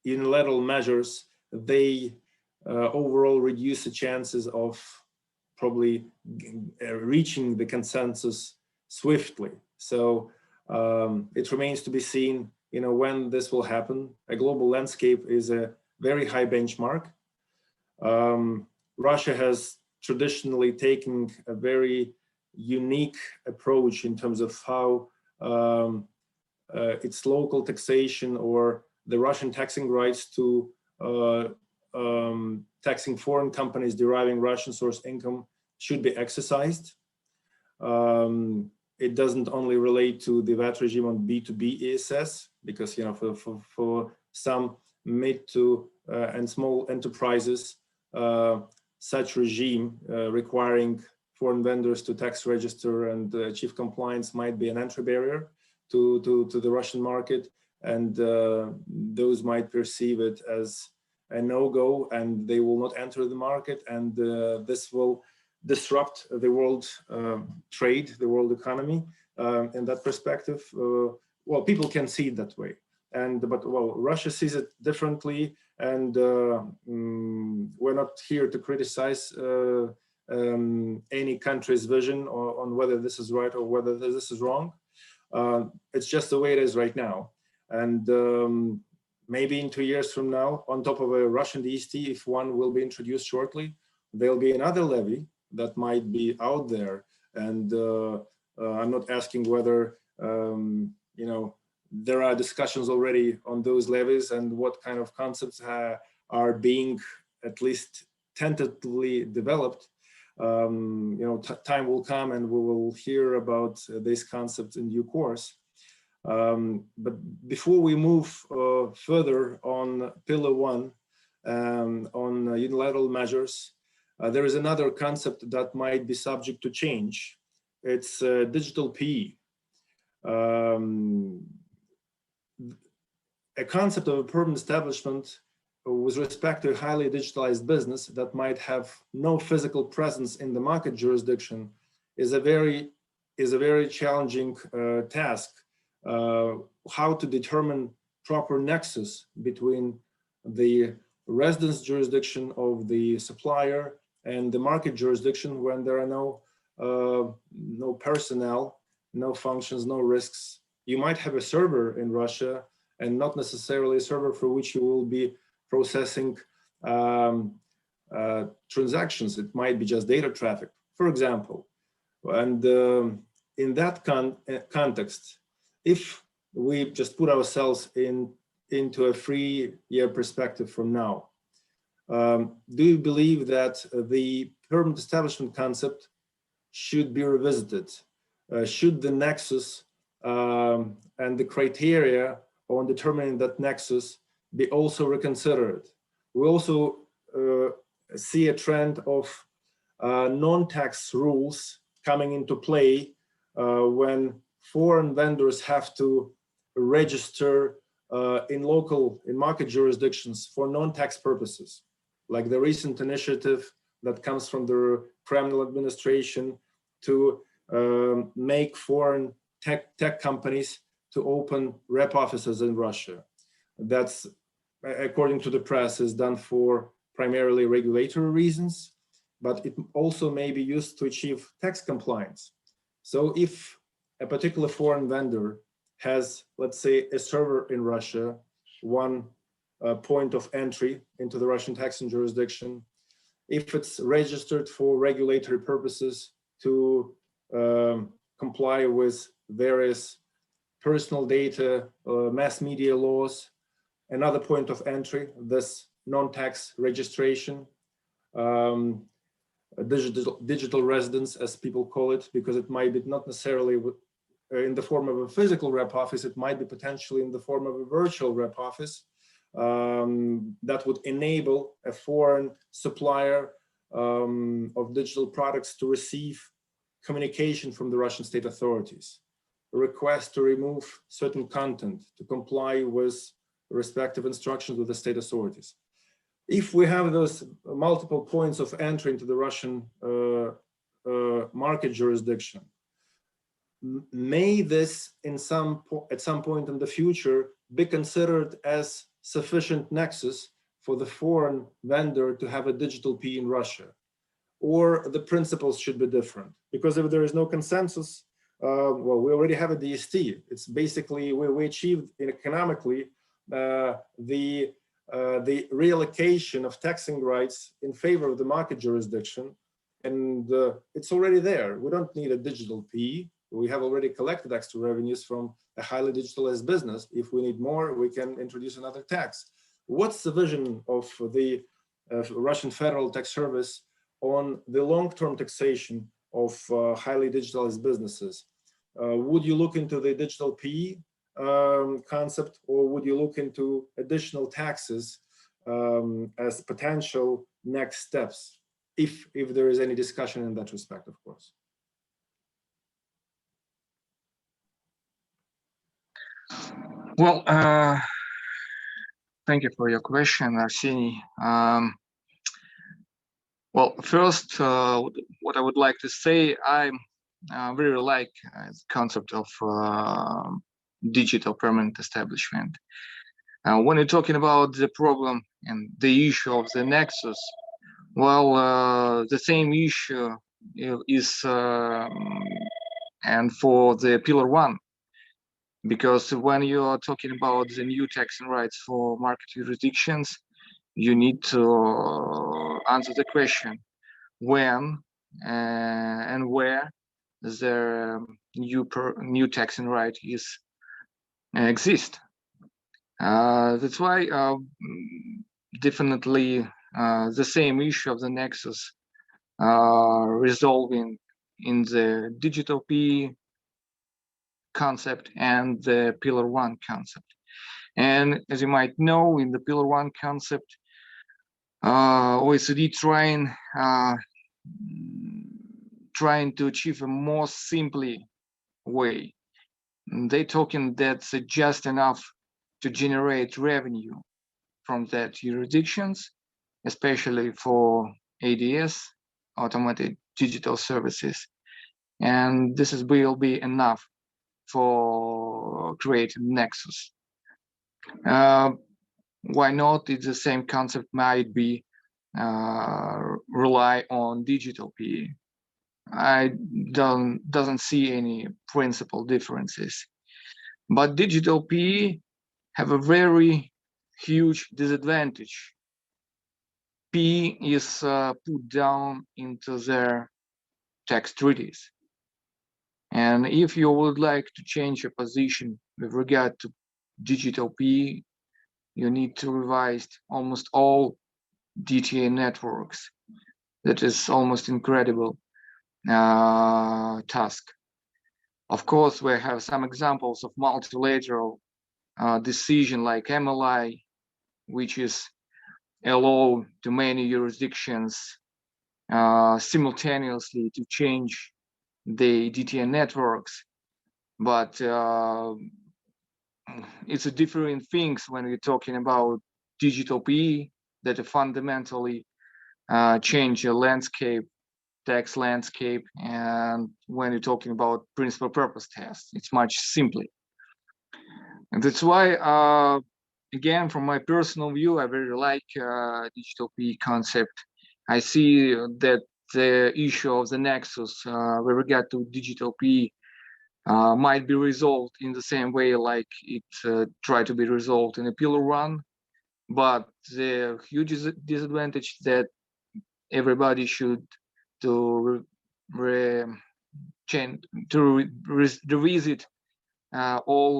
unilateral measures, they overall reduce the chances of probably reaching the consensus swiftly. So it remains to be seen, when this will happen. A global landscape is a very high benchmark. Russia has traditionally taken a very unique approach in terms of how its local taxation or the Russian taxing rights to taxing foreign companies deriving Russian source income should be exercised. It doesn't only relate to the VAT regime on B2B ESS, because for some mid to and small enterprises, such regime requiring foreign vendors to tax register and achieve compliance might be an entry barrier to the Russian market, and those might perceive it as a no-go, and they will not enter the market, and this will disrupt the world trade, the world economy. In that perspective, well, people can see it that way, but Russia sees it differently, and we're not here to criticize any country's vision on whether this is right or whether this is wrong. It's just the way it is right now, and maybe in 2 years from now, on top of a Russian DST, if one will be introduced shortly, there'll be another levy that might be out there, and I'm not asking whether there are discussions already on those levies and what kind of concepts are being at least tentatively developed. Time will come and we will hear about these concepts in due course. But before we move further on Pillar 1, on unilateral measures, there is another concept that might be subject to change. It's digital PE. A concept of a permanent establishment with respect to a highly digitalized business that might have no physical presence in the market jurisdiction is a very challenging task. How to determine proper nexus between the residence jurisdiction of the supplier and the market jurisdiction when there are no personnel, no functions, no risks. You might have a server in Russia and not necessarily a server for which you will be processing transactions. It might be just data traffic, for example. And in that context, if we just put ourselves into a 3-year perspective from now, do you believe that the permanent establishment concept should be revisited? Should the nexus and the criteria on determining that nexus be also reconsidered? We also see a trend of non-tax rules coming into play when foreign vendors have to register in market jurisdictions for non-tax purposes, like the recent initiative that comes from the Kremlin administration to make foreign tech companies to open rep offices in Russia. That's, according to the press, is done for primarily regulatory reasons, but it also may be used to achieve tax compliance. So if a particular foreign vendor has, let's say, a server in Russia, one point of entry into the Russian taxing jurisdiction, if it's registered for regulatory purposes to comply with various personal data, mass media laws, another point of entry, this non-tax registration, digital residence, as people call it, because it might be not necessarily in the form of a physical rep office, it might be potentially in the form of a virtual rep office that would enable a foreign supplier of digital products to receive communication from the Russian state authorities, a request to remove certain content to comply with respective instructions with the state authorities. If we have those multiple points of entry into the Russian market jurisdiction, may this at some point in the future be considered as sufficient nexus for the foreign vendor to have a digital P in Russia? Or the principles should be different? Because if there is no consensus, well, we already have a DST. It's basically we achieved economically the reallocation of taxing rights in favor of the market jurisdiction, and it's already there. We don't need a digital P. We have already collected extra revenues from a highly digitalized business. If we need more, we can introduce another tax. What's the vision of the Russian Federal Tax Service on the long-term taxation of highly digitalized businesses? Would you look into the digital P concept, or would you look into additional taxes as potential next steps, if there is any discussion in that respect, of course? Well, thank you for your question, Arseny. Well, first, what I would like to say, I really like the concept of digital permanent establishment. When you're talking about the problem and the issue of the nexus, well, the same issue is and for the Pillar 1, because when you are talking about the new taxing rights for market jurisdictions, you need to answer the question when and where the new taxing right exists. That's why definitely the same issue of the nexus resolving in the digital P concept and the Pillar 1 concept. And as you might know, in the Pillar 1 concept, OECD trying to achieve a more simply way. They talking that's just enough to generate revenue from that jurisdictions, especially for ADS, automated digital services. And this will be enough for creating Nexus. Why not? It's the same concept might be rely on digital PE. I doesn't see any principal differences, but digital PE have a very huge disadvantage. PE is put down into their tax treaties. And if you would like to change your position with regard to digital PE, you need to revise almost all DTA networks. That is almost incredible task. Of course, we have some examples of multilateral decision like MLI, which is allow to many jurisdictions simultaneously to change the DTA networks, but it's a different things when we're talking about digital PE that fundamentally change the landscape, tax landscape, and when you're talking about principal purpose tests, it's much simpler. And that's why, again, from my personal view, I very like digital PE concept. I see that the issue of the nexus with regard to digital PE might be resolved in the same way like it tried to be resolved in a Pillar 1, but the huge disadvantage that everybody should to revisit all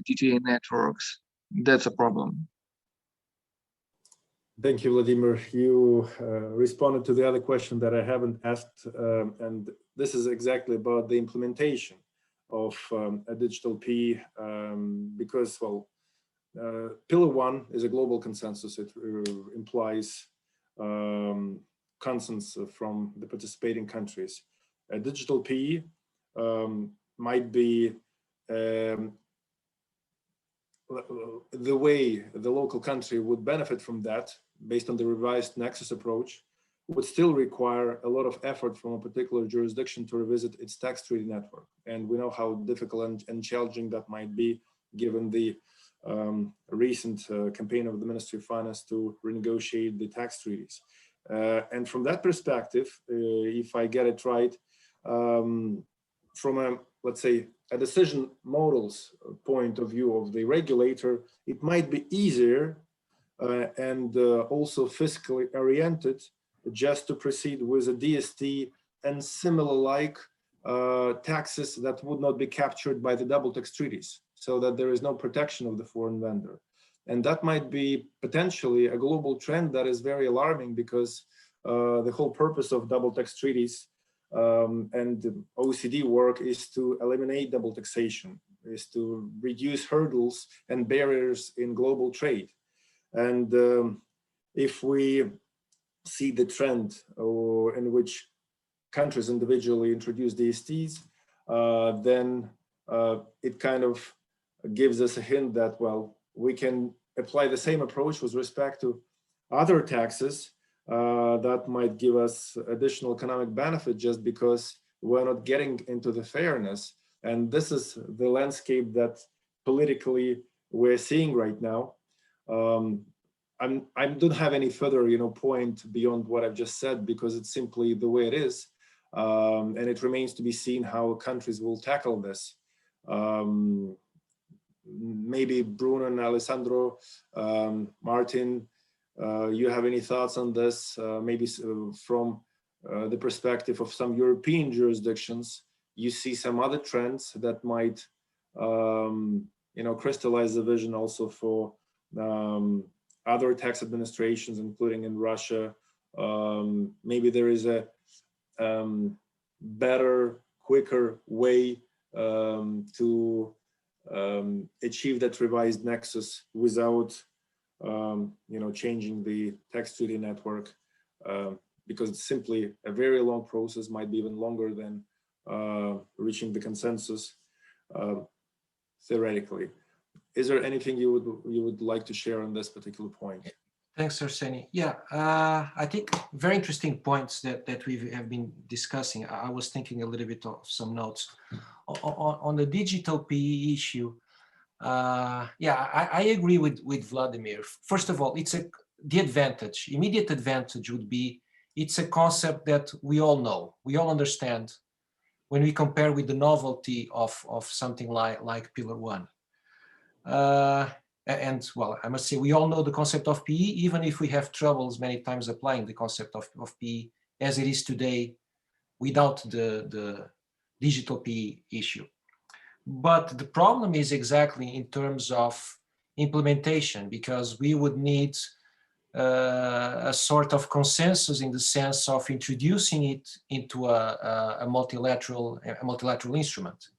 DTA networks. That's a problem. Thank you, Vladimir. You responded to the other question that I haven't asked, and this is exactly about the implementation of a digital PE, because, well, Pillar 1 is a global consensus. It implies consensus from the participating countries. A digital PE might be the way the local country would benefit from that based on the revised nexus approach would still require a lot of effort from a particular jurisdiction to revisit its tax treaty network. And we know how difficult and challenging that might be given the recent campaign of the Ministry of Finance to renegotiate the tax treaties. And from that perspective, if I get it right, from a, let's say, a decision models point of view of the regulator, it might be easier and also fiscally oriented just to proceed with a DST and similar like taxes that would not be captured by the double tax treaties, so that there is no protection of the foreign vendor. And that might be potentially a global trend that is very alarming, because the whole purpose of double tax treaties and OECD work is to eliminate double taxation, is to reduce hurdles and barriers in global trade. And if we see the trend in which countries individually introduce DSTs, then it kind of gives us a hint that, well, we can apply the same approach with respect to other taxes that might give us additional economic benefit just because we're not getting into the fairness. And this is the landscape that politically we're seeing right now. I don't have any further, point beyond what I've just said, because it's simply the way it is. And it remains to be seen how countries will tackle this. Maybe Bruno and Alessandro, Martin, you have any thoughts on this? Maybe from the perspective of some European jurisdictions, you see some other trends that might, crystallize the vision also for other tax administrations, including in Russia. Maybe there is a better, quicker way to achieve that revised nexus without changing the tax treaty network, because it's simply a very long process, might be even longer than reaching the consensus theoretically. Is there anything you would like to share on this particular point? Thanks, Arseny. Yeah, I think very interesting points that we have been discussing. I was thinking a little bit of some notes on the digital PE issue. Yeah, I agree with Vladimir. First of all, the advantage, immediate advantage would be it's a concept that we all know, we all understand when we compare with the novelty of something like Pillar 1. And well, I must say, we all know the concept of PE, even if we have troubles many times applying the concept of PE as it is today without the digital PE issue. But the problem is exactly in terms of implementation, because we would need a sort of consensus in the sense of introducing it into a multilateral instrument.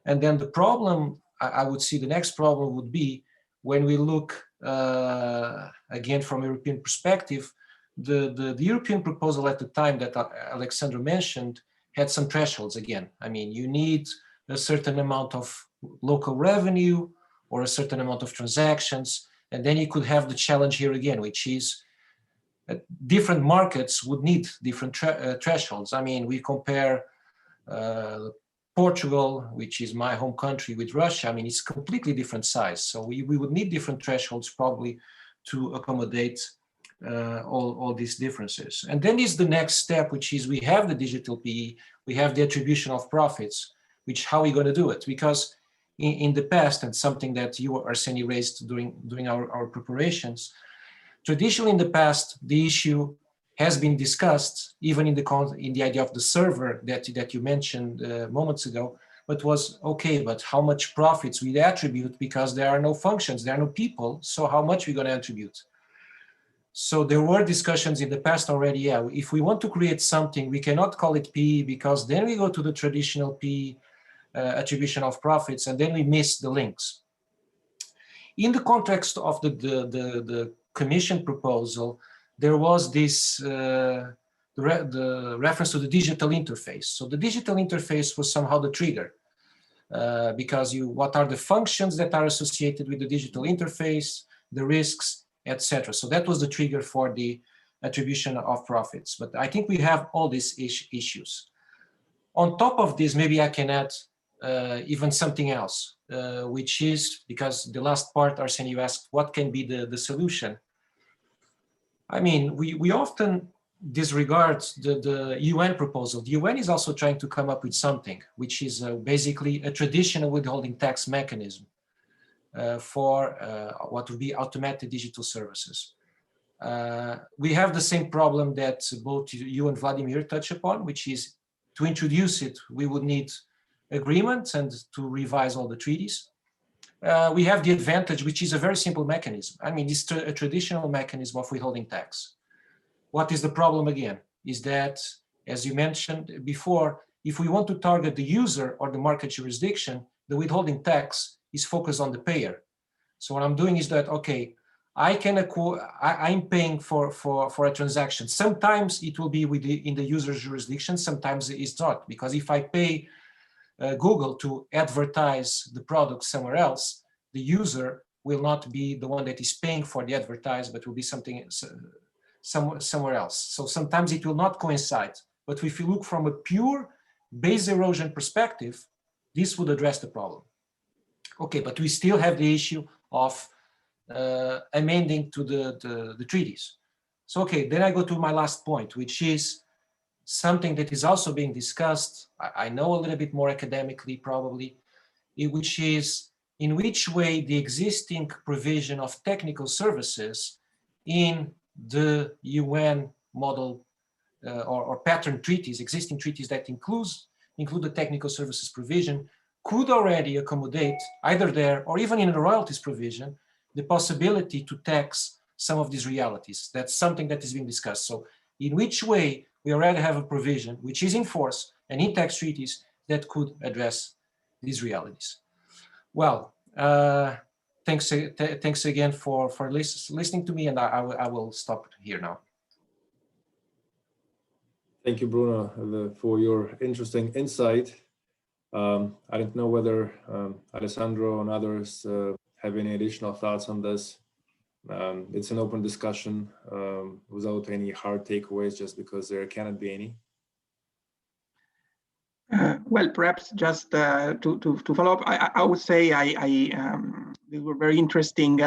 And then the problem, I would see the next problem would be when we look again from a European perspective, the European proposal at the time that Alexandra mentioned had some thresholds again. I mean, you need a certain amount of local revenue or a certain amount of transactions, and then you could have the challenge here again, which is different markets would need different thresholds. I mean, we compare Portugal, which is my home country, with Russia. I mean, it's completely different size. So we would need different thresholds probably to accommodate all these differences. And then is the next step, which is we have the digital PE, we have the attribution of profits, which how are we going to do it? Because in the past, and something that you, Arseny, raised during our preparations, traditionally in the past, the issue has been discussed, even in the idea of the server that you mentioned moments ago, but was, okay, but how much profits we attribute, because there are no functions, there are no people, so how much we're going to attribute? So there were discussions in the past already, yeah, if we want to create something, we cannot call it PE, because then we go to the traditional PE attribution of profits, and then we miss the links. In the context of the Commission proposal, there was this the reference to the digital interface. So the digital interface was somehow the trigger, because what are the functions that are associated with the digital interface, the risks, etc. So that was the trigger for the attribution of profits. But I think we have all these issues. On top of this, maybe I can add even something else, which is, because the last part, Arseny, you asked, what can be the solution? I mean, we often disregard the UN proposal. The UN is also trying to come up with something, which is basically a traditional withholding tax mechanism for what would be automated digital services. We have the same problem that both you and Vladimir touch upon, which is to introduce it, we would need agreements and to revise all the treaties. We have the advantage, which is a very simple mechanism. I mean, it's a traditional mechanism of withholding tax. What is the problem again? Is that, as you mentioned before, if we want to target the user or the market jurisdiction, the withholding tax is focused on the payer. So what I'm doing is that, okay, I'm paying for a transaction. Sometimes it will be in the user's jurisdiction, sometimes it's not, because if I pay Google to advertise the product somewhere else, the user will not be the one that is paying for the advertise, but will be something somewhere else. So sometimes it will not coincide. But if you look from a pure base erosion perspective, this would address the problem. Okay, but we still have the issue of amending to the treaties. So, okay, then I go to my last point, which is something that is also being discussed, I know a little bit more academically probably, which is in which way the existing provision of technical services in the UN model or pattern treaties, existing treaties that include the technical services provision, could already accommodate either there or even in the royalties provision, the possibility to tax some of these realities. That's something that is being discussed. So in which way we already have a provision which is in force and in tax treaties that could address these realities. Well, thanks again for listening to me, and I will stop here now. Thank you, Bruno, for your interesting insight. I don't know whether Alessandro and others have any additional thoughts on this. It's an open discussion without any hard takeaways, just because there cannot be any. Well, perhaps just to follow up, I would say these were very interesting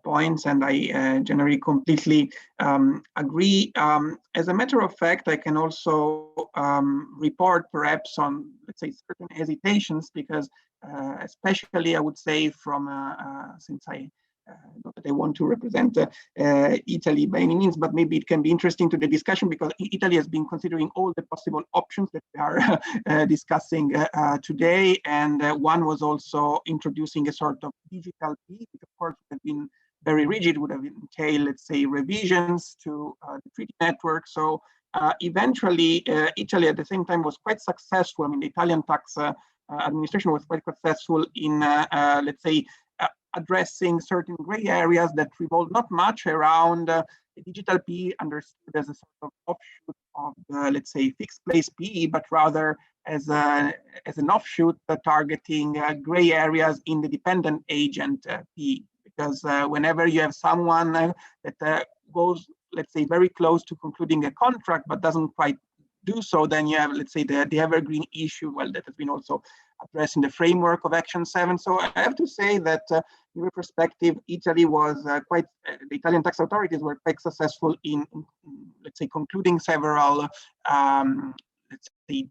points, and I generally completely agree. As a matter of fact, I can also report perhaps on, let's say, certain hesitations, because especially I would say from, since not that I want to represent Italy by any means, but maybe it can be interesting to the discussion, because Italy has been considering all the possible options that we are discussing today. And one was also introducing a sort of digital fee, which of course would have been very rigid, would have entailed, let's say, revisions to the treaty network. So eventually, Italy at the same time was quite successful. I mean, the Italian tax administration was quite successful in, let's say, addressing certain gray areas that revolve not much around the digital PE, understood as a sort of offshoot of the, let's say, fixed place PE, but rather as an offshoot targeting gray areas in the dependent agent PE. Because whenever you have someone that goes, let's say, very close to concluding a contract but doesn't quite do so, then you have, let's say, the evergreen issue, well, that has been also addressed in the framework of Action 7. So I have to say that in retrospective, Italy was the Italian tax authorities were quite successful in let's say, concluding several, let's say,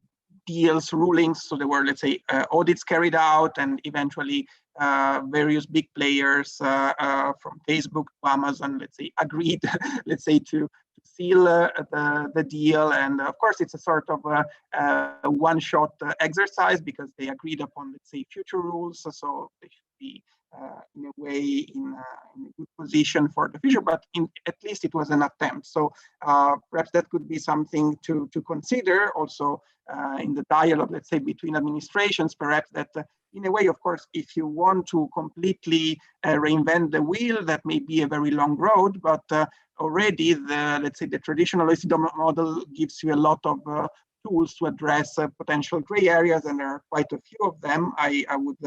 deals, rulings. So there were, let's say, audits carried out, and eventually various big players from Facebook to Amazon, let's say, agreed, let's say, to seal the deal. And of course, it's a sort of one-shot exercise, because they agreed upon, let's say, future rules. So they should be in a way in a good position for the future, but at least it was an attempt. So perhaps that could be something to consider also in the dialogue, let's say, between administrations, perhaps that in a way, of course, if you want to completely reinvent the wheel, that may be a very long road, but already let's say, the traditional OECD model gives you a lot of tools to address potential gray areas, and there are quite a few of them. I would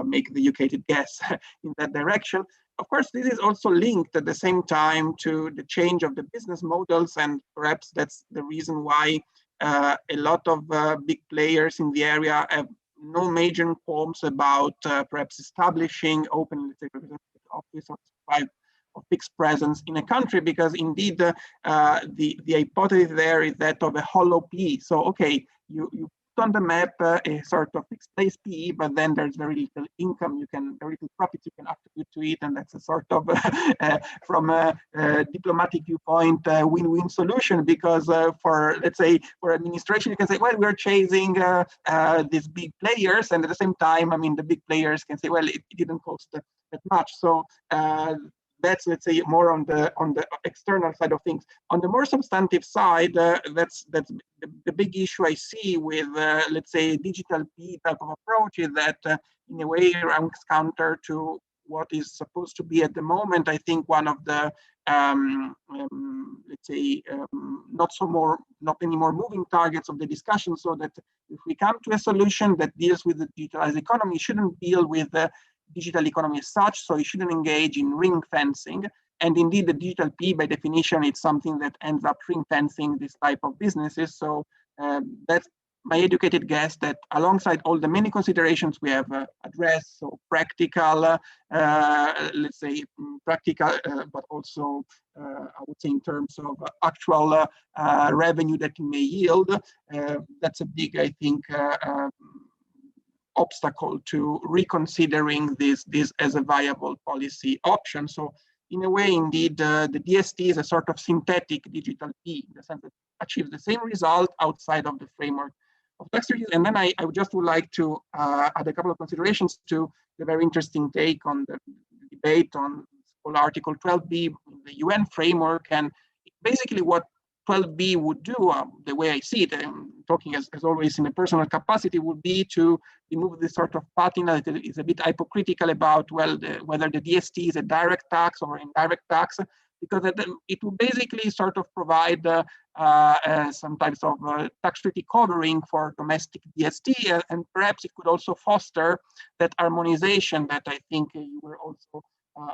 make the educated guess in that direction. Of course, this is also linked at the same time to the change of the business models, and perhaps that's the reason why a lot of big players in the area have no major qualms about perhaps establishing open, let's say, representative office or type of fixed presence in a country, because indeed the hypothesis there is that of a hollow PE. So okay, you put on the map a sort of fixed place PE, but then there's very little income, very little profits you can attribute to it, and that's a sort of from a diplomatic viewpoint win-win solution, because for, let's say, for administration, you can say, well, we're chasing these big players, and at the same time, I mean, the big players can say, well, it didn't cost that much. So that's, let's say, more on the external side of things. On the more substantive side, that's the big issue I see with, let's say, digital PE type of approach, is that in a way runs counter to what is supposed to be at the moment, I think, one of the let's say, not any more moving targets of the discussion, so that if we come to a solution that deals with the digitalized economy, it shouldn't deal with the digital economy as such, so you shouldn't engage in ring fencing. And indeed, the digital P, by definition, it's something that ends up ring fencing this type of businesses. So that's my educated guess, that alongside all the many considerations we have addressed, so practical, let's say practical, but also I would say in terms of actual revenue that it may yield, that's a big, I think, obstacle to reconsidering this as a viable policy option. So in a way, indeed, the DST is a sort of synthetic digital P, in the sense that it achieves the same result outside of the framework of tax treaties. And then I just would like to add a couple of considerations to the very interesting take on the debate on Article 12b in the UN framework. And basically what 12b would do, the way I see it, talking as always in a personal capacity, would be to remove this sort of patina that is a bit hypocritical about, well, whether the DST is a direct tax or indirect tax, because it will basically sort of provide some types of tax treaty covering for domestic DST, and perhaps it could also foster that harmonization that I think you were also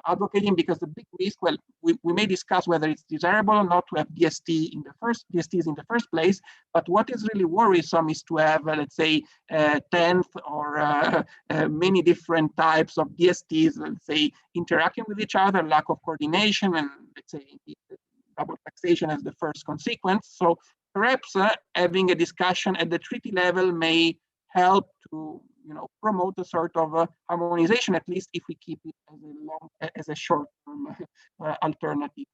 advocating, because the big risk, well, we may discuss whether it's desirable or not to have DSTs in the first place, but what is really worrisome is to have, let's say, 10th or many different types of DSTs, let's say, interacting with each other, lack of coordination, and let's say double taxation as the first consequence. So perhaps having a discussion at the treaty level may help to promote a sort of harmonization, at least if we keep it as a short-term alternative.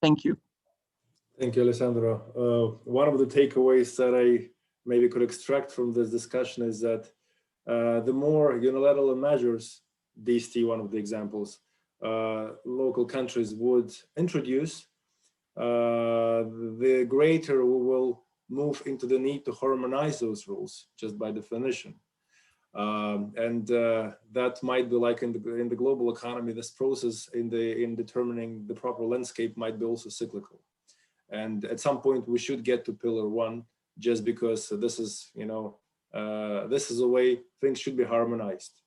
Thank you. Thank you, Alessandro. One of the takeaways that I maybe could extract from this discussion is that the more unilateral measures, DST, one of the examples, local countries would introduce, the greater we will move into the need to harmonize those rules, just by definition. That might be like in the global economy, this process in determining the proper landscape might be also cyclical. And at some point we should get to pillar one, just because this is, this is a way things should be harmonized.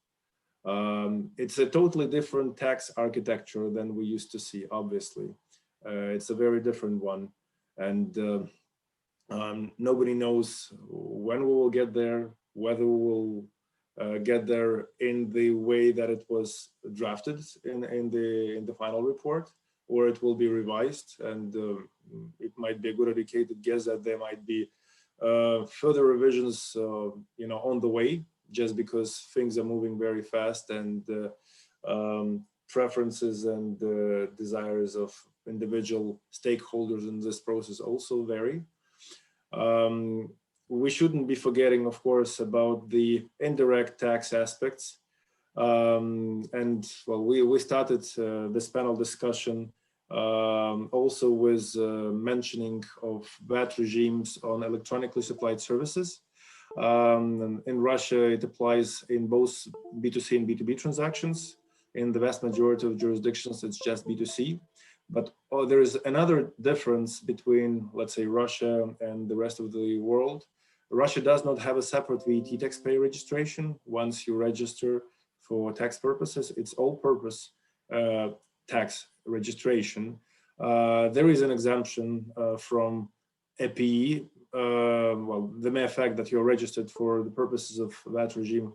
It's a totally different tax architecture than we used to see, obviously. It's a very different one. And nobody knows when we will get there, whether we will get there in the way that it was drafted in the final report, or it will be revised. And it might be a good educated guess that there might be further revisions, on the way, just because things are moving very fast, and preferences and desires of individual stakeholders in this process also vary. We shouldn't be forgetting, of course, about the indirect tax aspects. And well, we started this panel discussion also with mentioning of VAT regimes on electronically supplied services. In Russia, it applies in both B2C and B2B transactions. In the vast majority of jurisdictions, it's just B2C. But there is another difference between, let's say, Russia and the rest of the world. Russia does not have a separate VAT taxpayer registration. Once you register for tax purposes, it's all-purpose tax registration. There is an exemption from EPI. Well, the mere fact that you're registered for the purposes of VAT regime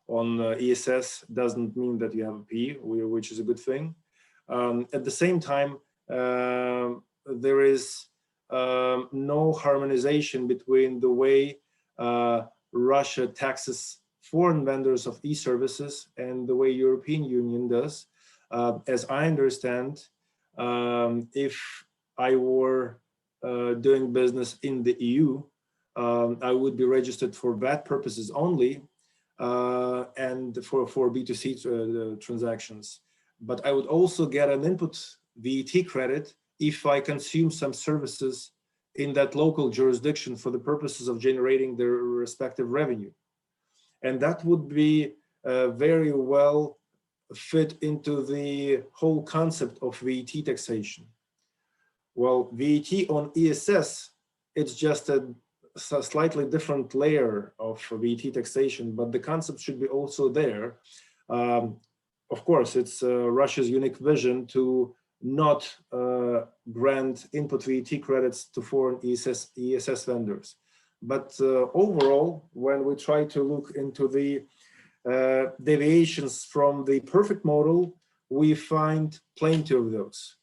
on ESS doesn't mean that you have a PE, which is a good thing. At the same time, there is no harmonization between the way Russia taxes foreign vendors of e-services and the way European Union does. As I understand, if I were doing business in the EU, I would be registered for VAT purposes only, and for B2C transactions. But I would also get an input VAT credit if I consume some services in that local jurisdiction for the purposes of generating their respective revenue. And that would be very well fit into the whole concept of VAT taxation. Well, VAT on ESS, it's just a slightly different layer of VAT taxation, but the concept should be also there. Of course, it's Russia's unique vision to not grant input VAT credits to foreign ESS vendors. But overall, when we try to look into the deviations from the perfect model, we find plenty of those.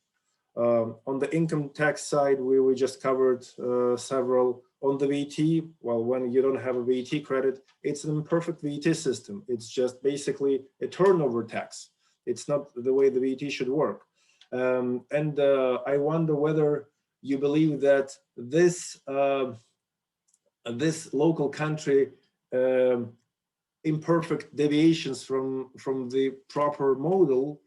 On the income tax side, we just covered several. On the VAT, well, when you don't have a VAT credit, it's an imperfect VAT system. It's just basically a turnover tax. It's not the way the VAT should work. I wonder whether you believe that this this local country imperfect deviations from the proper model,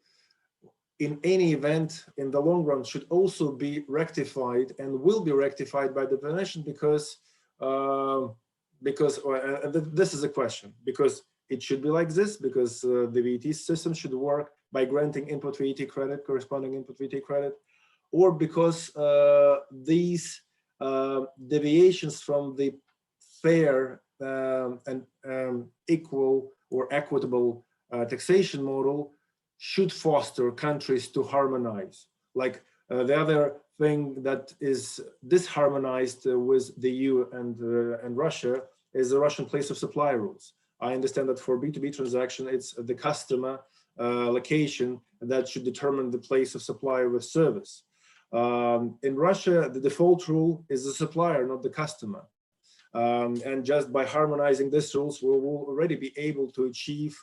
in any event, in the long run, should also be rectified and will be rectified by definition, because because this is a question, because it should be like this, because the VAT system should work by granting input VAT credit, corresponding input VAT credit, or because these deviations from the fair and equal or equitable taxation model should foster countries to harmonize. Like the other thing that is disharmonized with the EU and Russia is the Russian place of supply rules. I understand that for B2B transaction, it's the customer location that should determine the place of supply of a service. In Russia, the default rule is the supplier, not the customer. And just by harmonizing these rules, we will already be able to achieve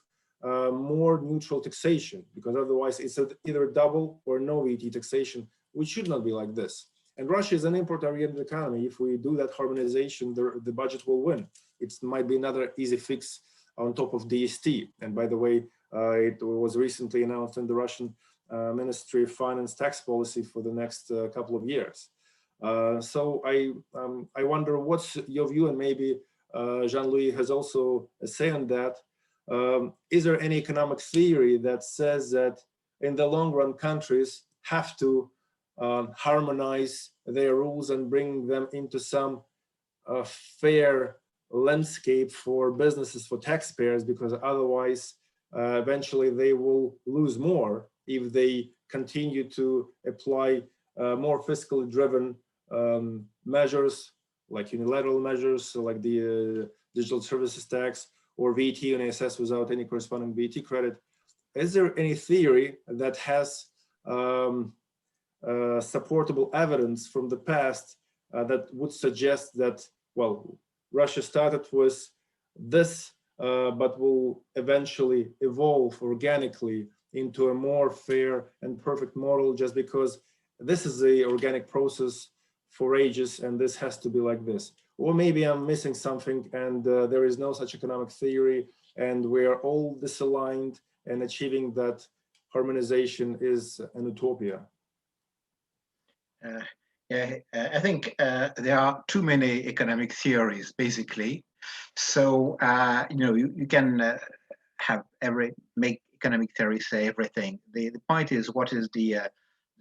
more neutral taxation, because otherwise it's either double or no VAT taxation, which should not be like this. And Russia is an import-oriented economy. If we do that harmonization, the budget will win. It might be another easy fix on top of DST. And by the way, it was recently announced in the Russian Ministry of Finance tax policy for the next couple of years. So I wonder what's your view, and maybe Jean-Louis has also a say on that. Is there any economic theory that says that in the long run, countries have to harmonize their rules and bring them into some fair landscape for businesses, for taxpayers, because otherwise eventually they will lose more if they continue to apply more fiscally driven measures, like unilateral measures, so like the digital services tax or VAT on ASS without any corresponding VAT credit. Is there any theory that has supportable evidence from the past that would suggest that, well, Russia started with this, but will eventually evolve organically into a more fair and perfect model, just because this is the organic process for ages and this has to be like this? Or maybe I'm missing something and there is no such economic theory and we are all disaligned, and achieving that harmonization is an utopia. I think there are too many economic theories, basically. So you can make economic theory say everything. The point is, what is the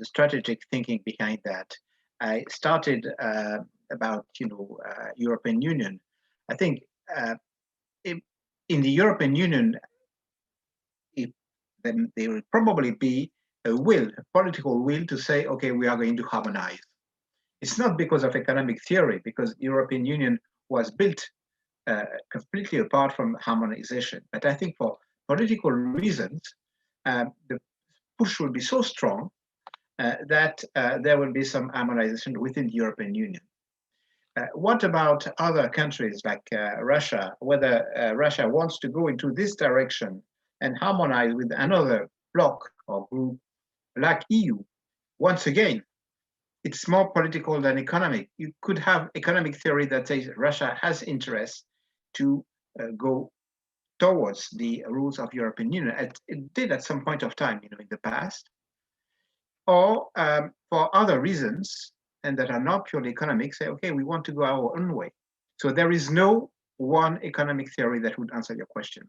strategic thinking behind that? I started about European Union. I think in the European Union, then there will probably be a political will to say, okay, we are going to harmonize. It's not because of economic theory, because the European Union was built completely apart from harmonization. But I think for political reasons, the push will be so strong that there will be some harmonization within the European Union. What about other countries like Russia, whether Russia wants to go into this direction and harmonize with another bloc or group like EU? Once again, it's more political than economic. You could have economic theory that says Russia has interest to go towards the rules of European Union. It did at some point of time, in the past. Or for other reasons, and that are not purely economic, say, okay, we want to go our own way. So there is no one economic theory that would answer your question.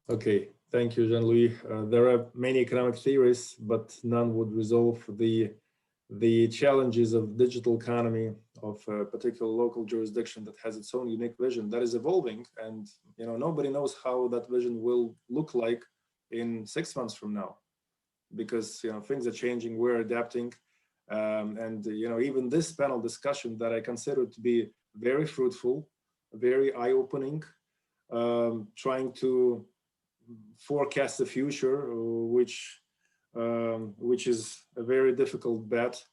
Okay, thank you, Jean-Louis. There are many economic theories, but none would resolve the challenges of digital economy, of a particular local jurisdiction that has its own unique vision that is evolving, and nobody knows how that vision will look like in 6 months from now, because things are changing, we're adapting, and even this panel discussion that I consider to be very fruitful, very eye-opening, trying to forecast the future, which is a very difficult bet.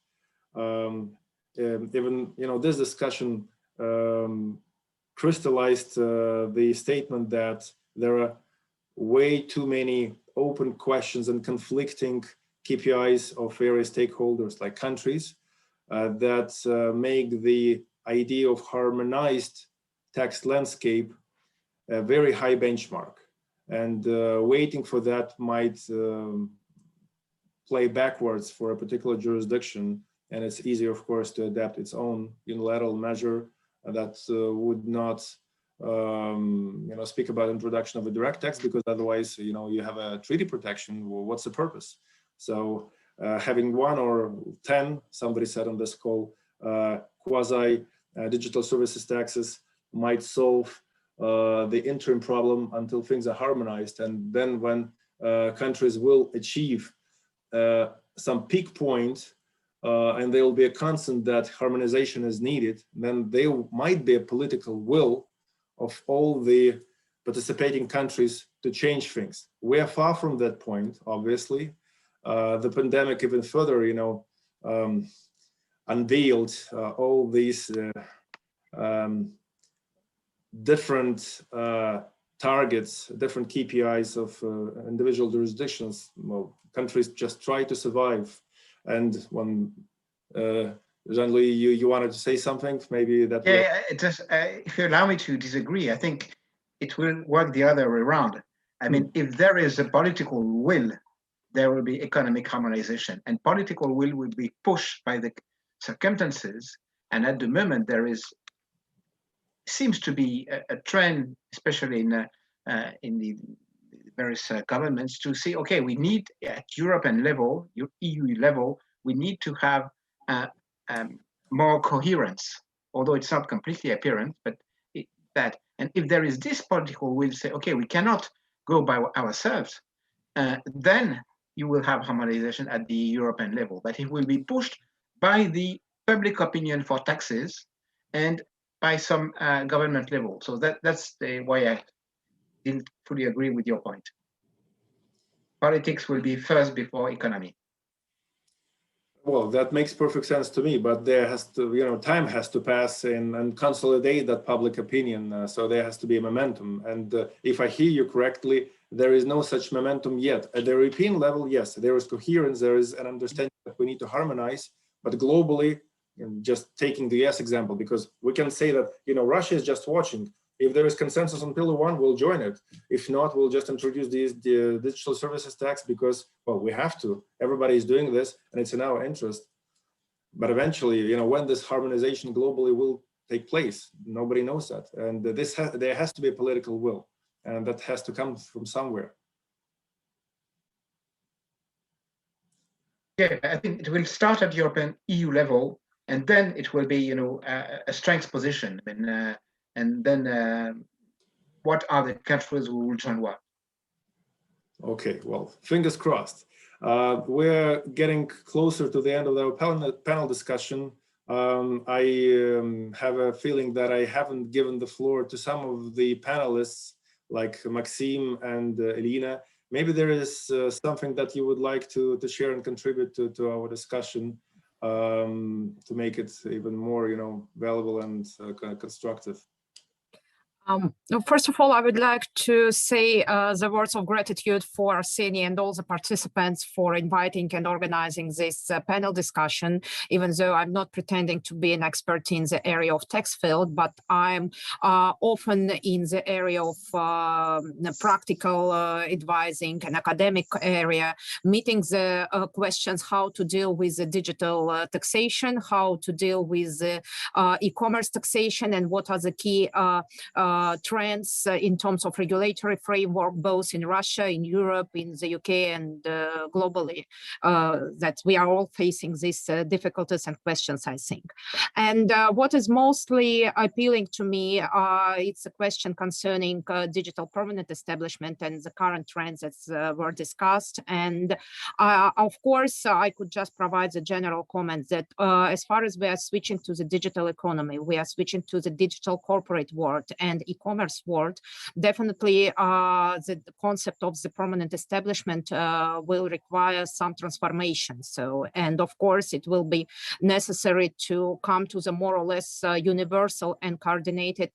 Even this discussion crystallized the statement that there are way too many open questions and conflicting KPIs of various stakeholders, like countries, that make the idea of harmonized tax landscape a very high benchmark. And waiting for that might play backwards for a particular jurisdiction and it's easier, of course, to adapt its own unilateral measure that would not speak about introduction of a direct tax, because otherwise, you have a treaty protection. Well, what's the purpose? So having 1 or 10, somebody said on this call, quasi digital services taxes might solve the interim problem until things are harmonized. And then when countries will achieve some peak point, and there will be a constant that harmonization is needed, then there might be a political will of all the participating countries to change things. We are far from that point, obviously. The pandemic even further, unveiled all these different targets, different KPIs of individual jurisdictions. Well, countries just try to survive. And when Jean-Louis, you wanted to say something, maybe that. Yeah, it just, if you allow me to disagree, I think it will work the other way around. I mean, if there is a political will, there will be economic harmonization, and political will be pushed by the circumstances. And at the moment, there seems to be a trend, especially in the various governments, to say, okay, we need at European level, EU level, we need to have more coherence, although it's not completely apparent, but that. And if there is this political will, say, okay, we cannot go by ourselves, then you will have harmonization at the European level, but it will be pushed by the public opinion for taxes and by some government level. So that's why I didn't fully agree with your point. Politics will be first before economy. Well, that makes perfect sense to me, but there has to, time has to pass and consolidate that public opinion. So there has to be a momentum. And if I hear you correctly, there is no such momentum yet. At the European level, yes, there is coherence, there is an understanding that we need to harmonize, but globally, just taking the US example, because we can say that, Russia is just watching. If there is consensus on Pillar 1, we'll join it. If not, we'll just introduce the digital services tax because, well, we have to. Everybody is doing this, and it's in our interest. But eventually, when this harmonization globally will take place, nobody knows that. And there has to be a political will, and that has to come from somewhere. Yeah, I think it will start at European EU level, and then it will be, a strength position. And then what are the countries who will join what? Okay, well, fingers crossed. We're getting closer to the end of our panel discussion. I have a feeling that I haven't given the floor to some of the panelists like Maxime and Elena. Maybe there is something that you would like to share and contribute to our discussion to make it even more, valuable and constructive. First of all, I would like to say the words of gratitude for Arseny and all the participants for inviting and organizing this panel discussion, even though I'm not pretending to be an expert in the area of tax field, but I'm often in the area of practical advising and academic area, meeting the questions how to deal with the digital taxation, how to deal with e-commerce taxation, and what are the key trends in terms of regulatory framework, both in Russia, in Europe, in the UK, and globally, that we are all facing these difficulties and questions, I think. And what is mostly appealing to me, it's a question concerning digital permanent establishment and the current trends that were discussed. And of course, I could just provide the general comment that as far as we are switching to the digital economy, we are switching to the digital corporate world and e-commerce world, definitely the concept of the permanent establishment will require some transformation. So, and of course, it will be necessary to come to the more or less universal and coordinated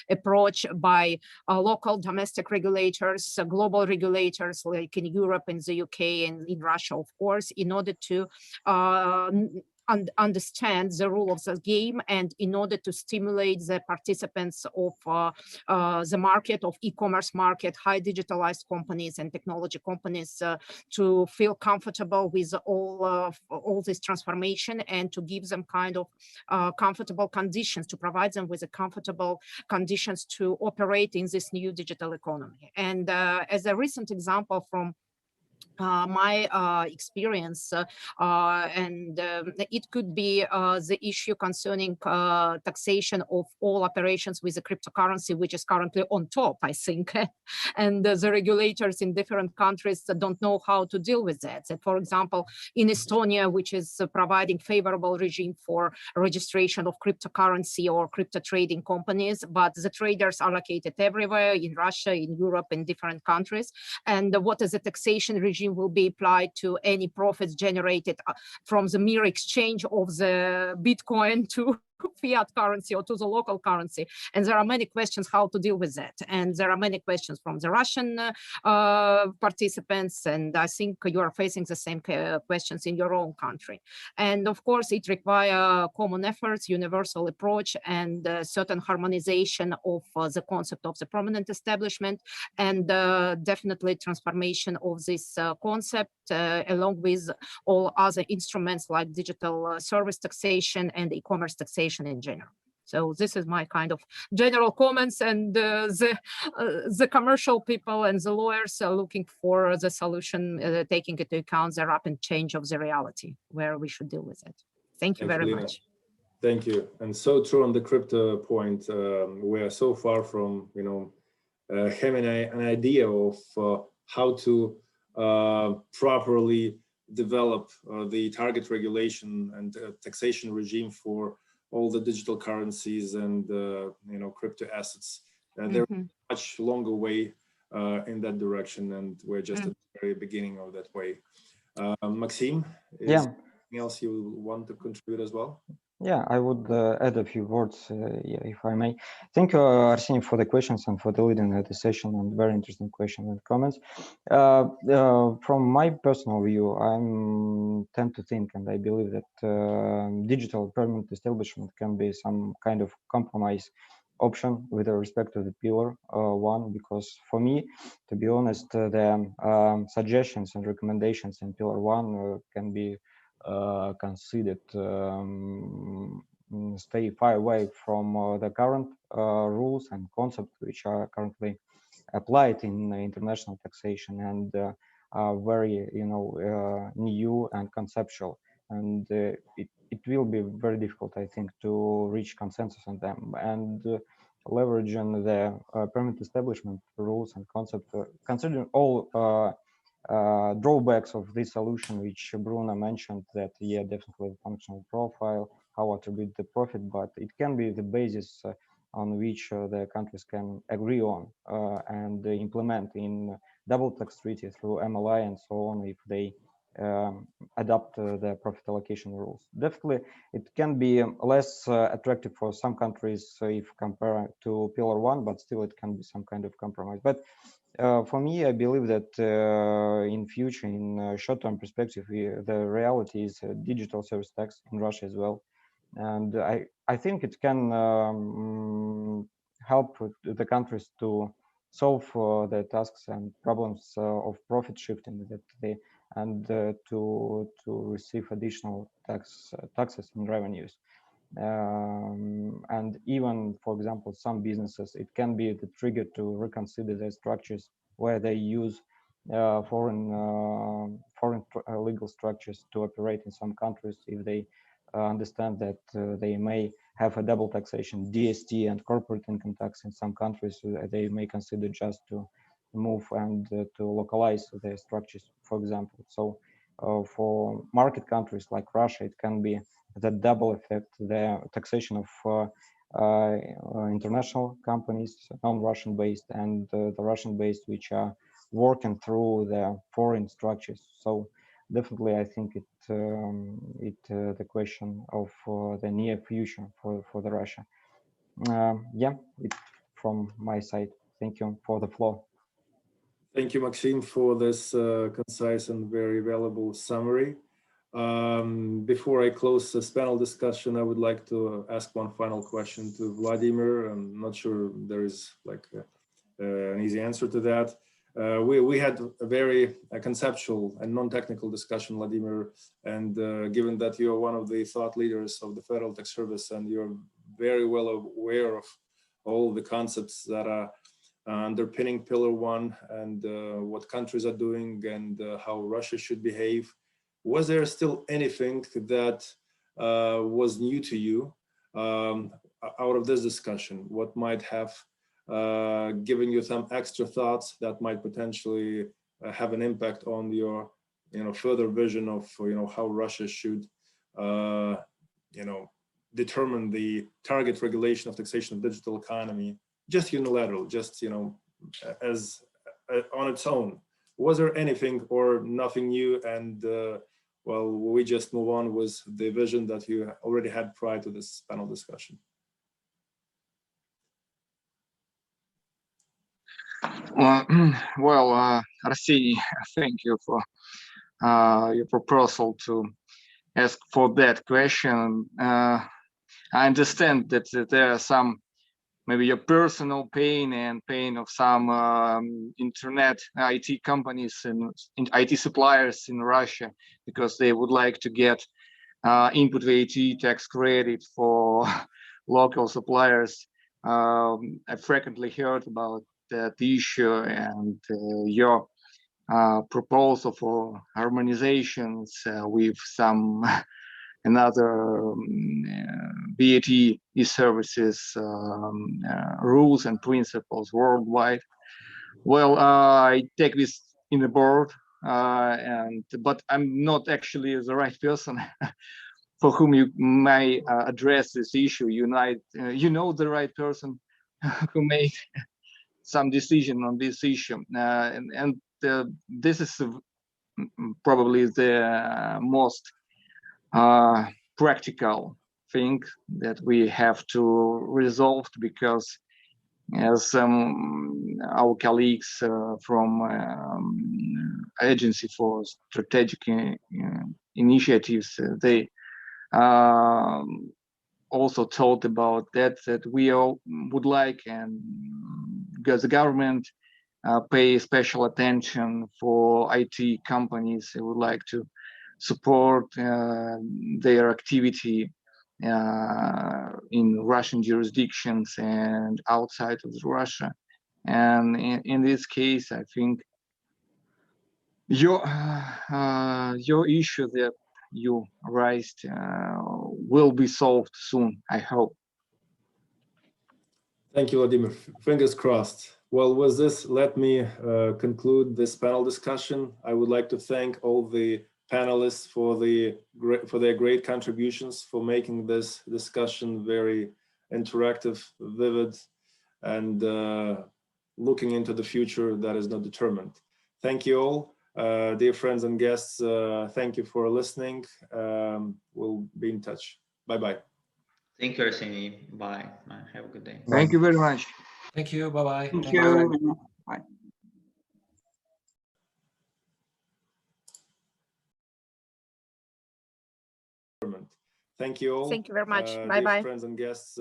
approach by local domestic regulators, global regulators like in Europe, in the UK, and in Russia, of course, in order to understand the rule of the game, and in order to stimulate the participants of the market, of e-commerce market, high digitalized companies and technology companies to feel comfortable with all this transformation, and to give them kind of comfortable conditions, to provide them with the comfortable conditions to operate in this new digital economy. And as a recent example from my experience, and it could be the issue concerning taxation of all operations with the cryptocurrency, which is currently on top, I think. And the regulators in different countries don't know how to deal with that. So, for example, in Estonia, which is providing favorable regime for registration of cryptocurrency or crypto trading companies, but the traders are located everywhere in Russia, in Europe, in different countries. And what is the taxation regime will be applied to any profits generated from the mere exchange of the Bitcoin to fiat currency or to the local currency. And there are many questions how to deal with that. And there are many questions from the Russian participants. And I think you are facing the same questions in your own country. And of course, it requires common efforts, universal approach, and certain harmonization of the concept of the permanent establishment, and definitely transformation of this concept along with all other instruments like digital service taxation and e-commerce taxation in general. So this is my kind of general comments, and the commercial people and the lawyers are looking for the solution, taking into account the rapid change of the reality where we should deal with it. Thank you very much. Thank you. And so true on the crypto point. We are so far from, having an idea of how to properly develop the target regulation and taxation regime for all the digital currencies and crypto assets. There's a much longer way in that direction, and we're just at the very beginning of that way. Maxime, is there anything else you want to contribute as well? Yeah, I would add a few words, if I may. Thank you, Arseny, for the questions and for the leading the session, and very interesting questions and comments. From my personal view, I tend to think, and I believe that digital permanent establishment can be some kind of compromise option with respect to the pillar one, because for me, to be honest, the suggestions and recommendations in pillar one can be considered stay far away from the current rules and concepts which are currently applied in international taxation, and are very new and conceptual, and it will be very difficult, I think, to reach consensus on them. And leveraging the permanent establishment rules and concept, considering all drawbacks of this solution, which Bruno mentioned, that definitely functional profile, how attribute the profit, but it can be the basis on which the countries can agree on and implement in double tax treaty through MLI and so on, if they adopt the profit allocation rules. Definitely, it can be less attractive for some countries if compared to pillar one, but still it can be some kind of compromise. But for me, I believe that in future, in short-term perspective, the reality is digital service tax in Russia as well, and I think it can help the countries to solve the tasks and problems of profit shifting that they and to receive additional taxes and revenues. And even, for example, some businesses, it can be the trigger to reconsider their structures where they use foreign legal structures to operate in some countries, if they understand that they may have a double taxation, DST and corporate income tax in some countries. They may consider just to move and to localize their structures, for example. So for market countries like Russia, it can be the double effect, the taxation of international companies, non-Russian based, and the Russian based, which are working through the foreign structures. So definitely, I think the question of the near future for the Russia. It from my side. Thank you for the floor. Thank you, Maxime, for this concise and very valuable summary. Before I close this panel discussion, I would like to ask one final question to Vladimir. I'm not sure there is like an easy answer to that. We had a very conceptual and non-technical discussion, Vladimir, and given that you're one of the thought leaders of the Federal Tax Service and you're very well aware of all the concepts that are underpinning Pillar 1 and what countries are doing and how Russia should behave, was there still anything that was new to you out of this discussion? What might have given you some extra thoughts that might potentially have an impact on your, further vision of, how Russia should, determine the target regulation of taxation of digital economy, just unilateral, just, as on its own? Was there anything or nothing new? And well, we just move on with the vision that you already had prior to this panel discussion. Well, Arseniy, thank you for your proposal to ask for that question. I understand that there are some, maybe your personal pain and pain of some internet IT companies and IT suppliers in Russia, because they would like to get input VAT tax credit for local suppliers. I frequently heard about that issue, and your proposal for harmonizations with some another VAT e-services rules and principles worldwide. Well, I take this in the board, but I'm not actually the right person for whom you may address this issue. You know the right person who made some decision on this issue, and this is probably the most practical thing that we have to resolve, because as our colleagues from Agency for Strategic Initiatives, they also talked about that we all would like, and because the government pay special attention for IT companies, they would like to support their activity in Russian jurisdictions and outside of Russia. And in this case, I think your issue that you raised will be solved soon, I hope. Thank you, Vladimir. Fingers crossed. Well, with this, let me conclude this panel discussion. I would like to thank all the panelists for their great contributions, for making this discussion very interactive, vivid, and looking into the future that is not determined. Thank you all. Dear friends and guests, thank you for listening. We'll be in touch. Bye-bye. Thank you, Arseniy. Bye. Have a good day. Thank you very much. Thank you. Bye-bye. Thank you. Bye. Thank you all. Thank you very much. Dear Bye-bye. friends and guests.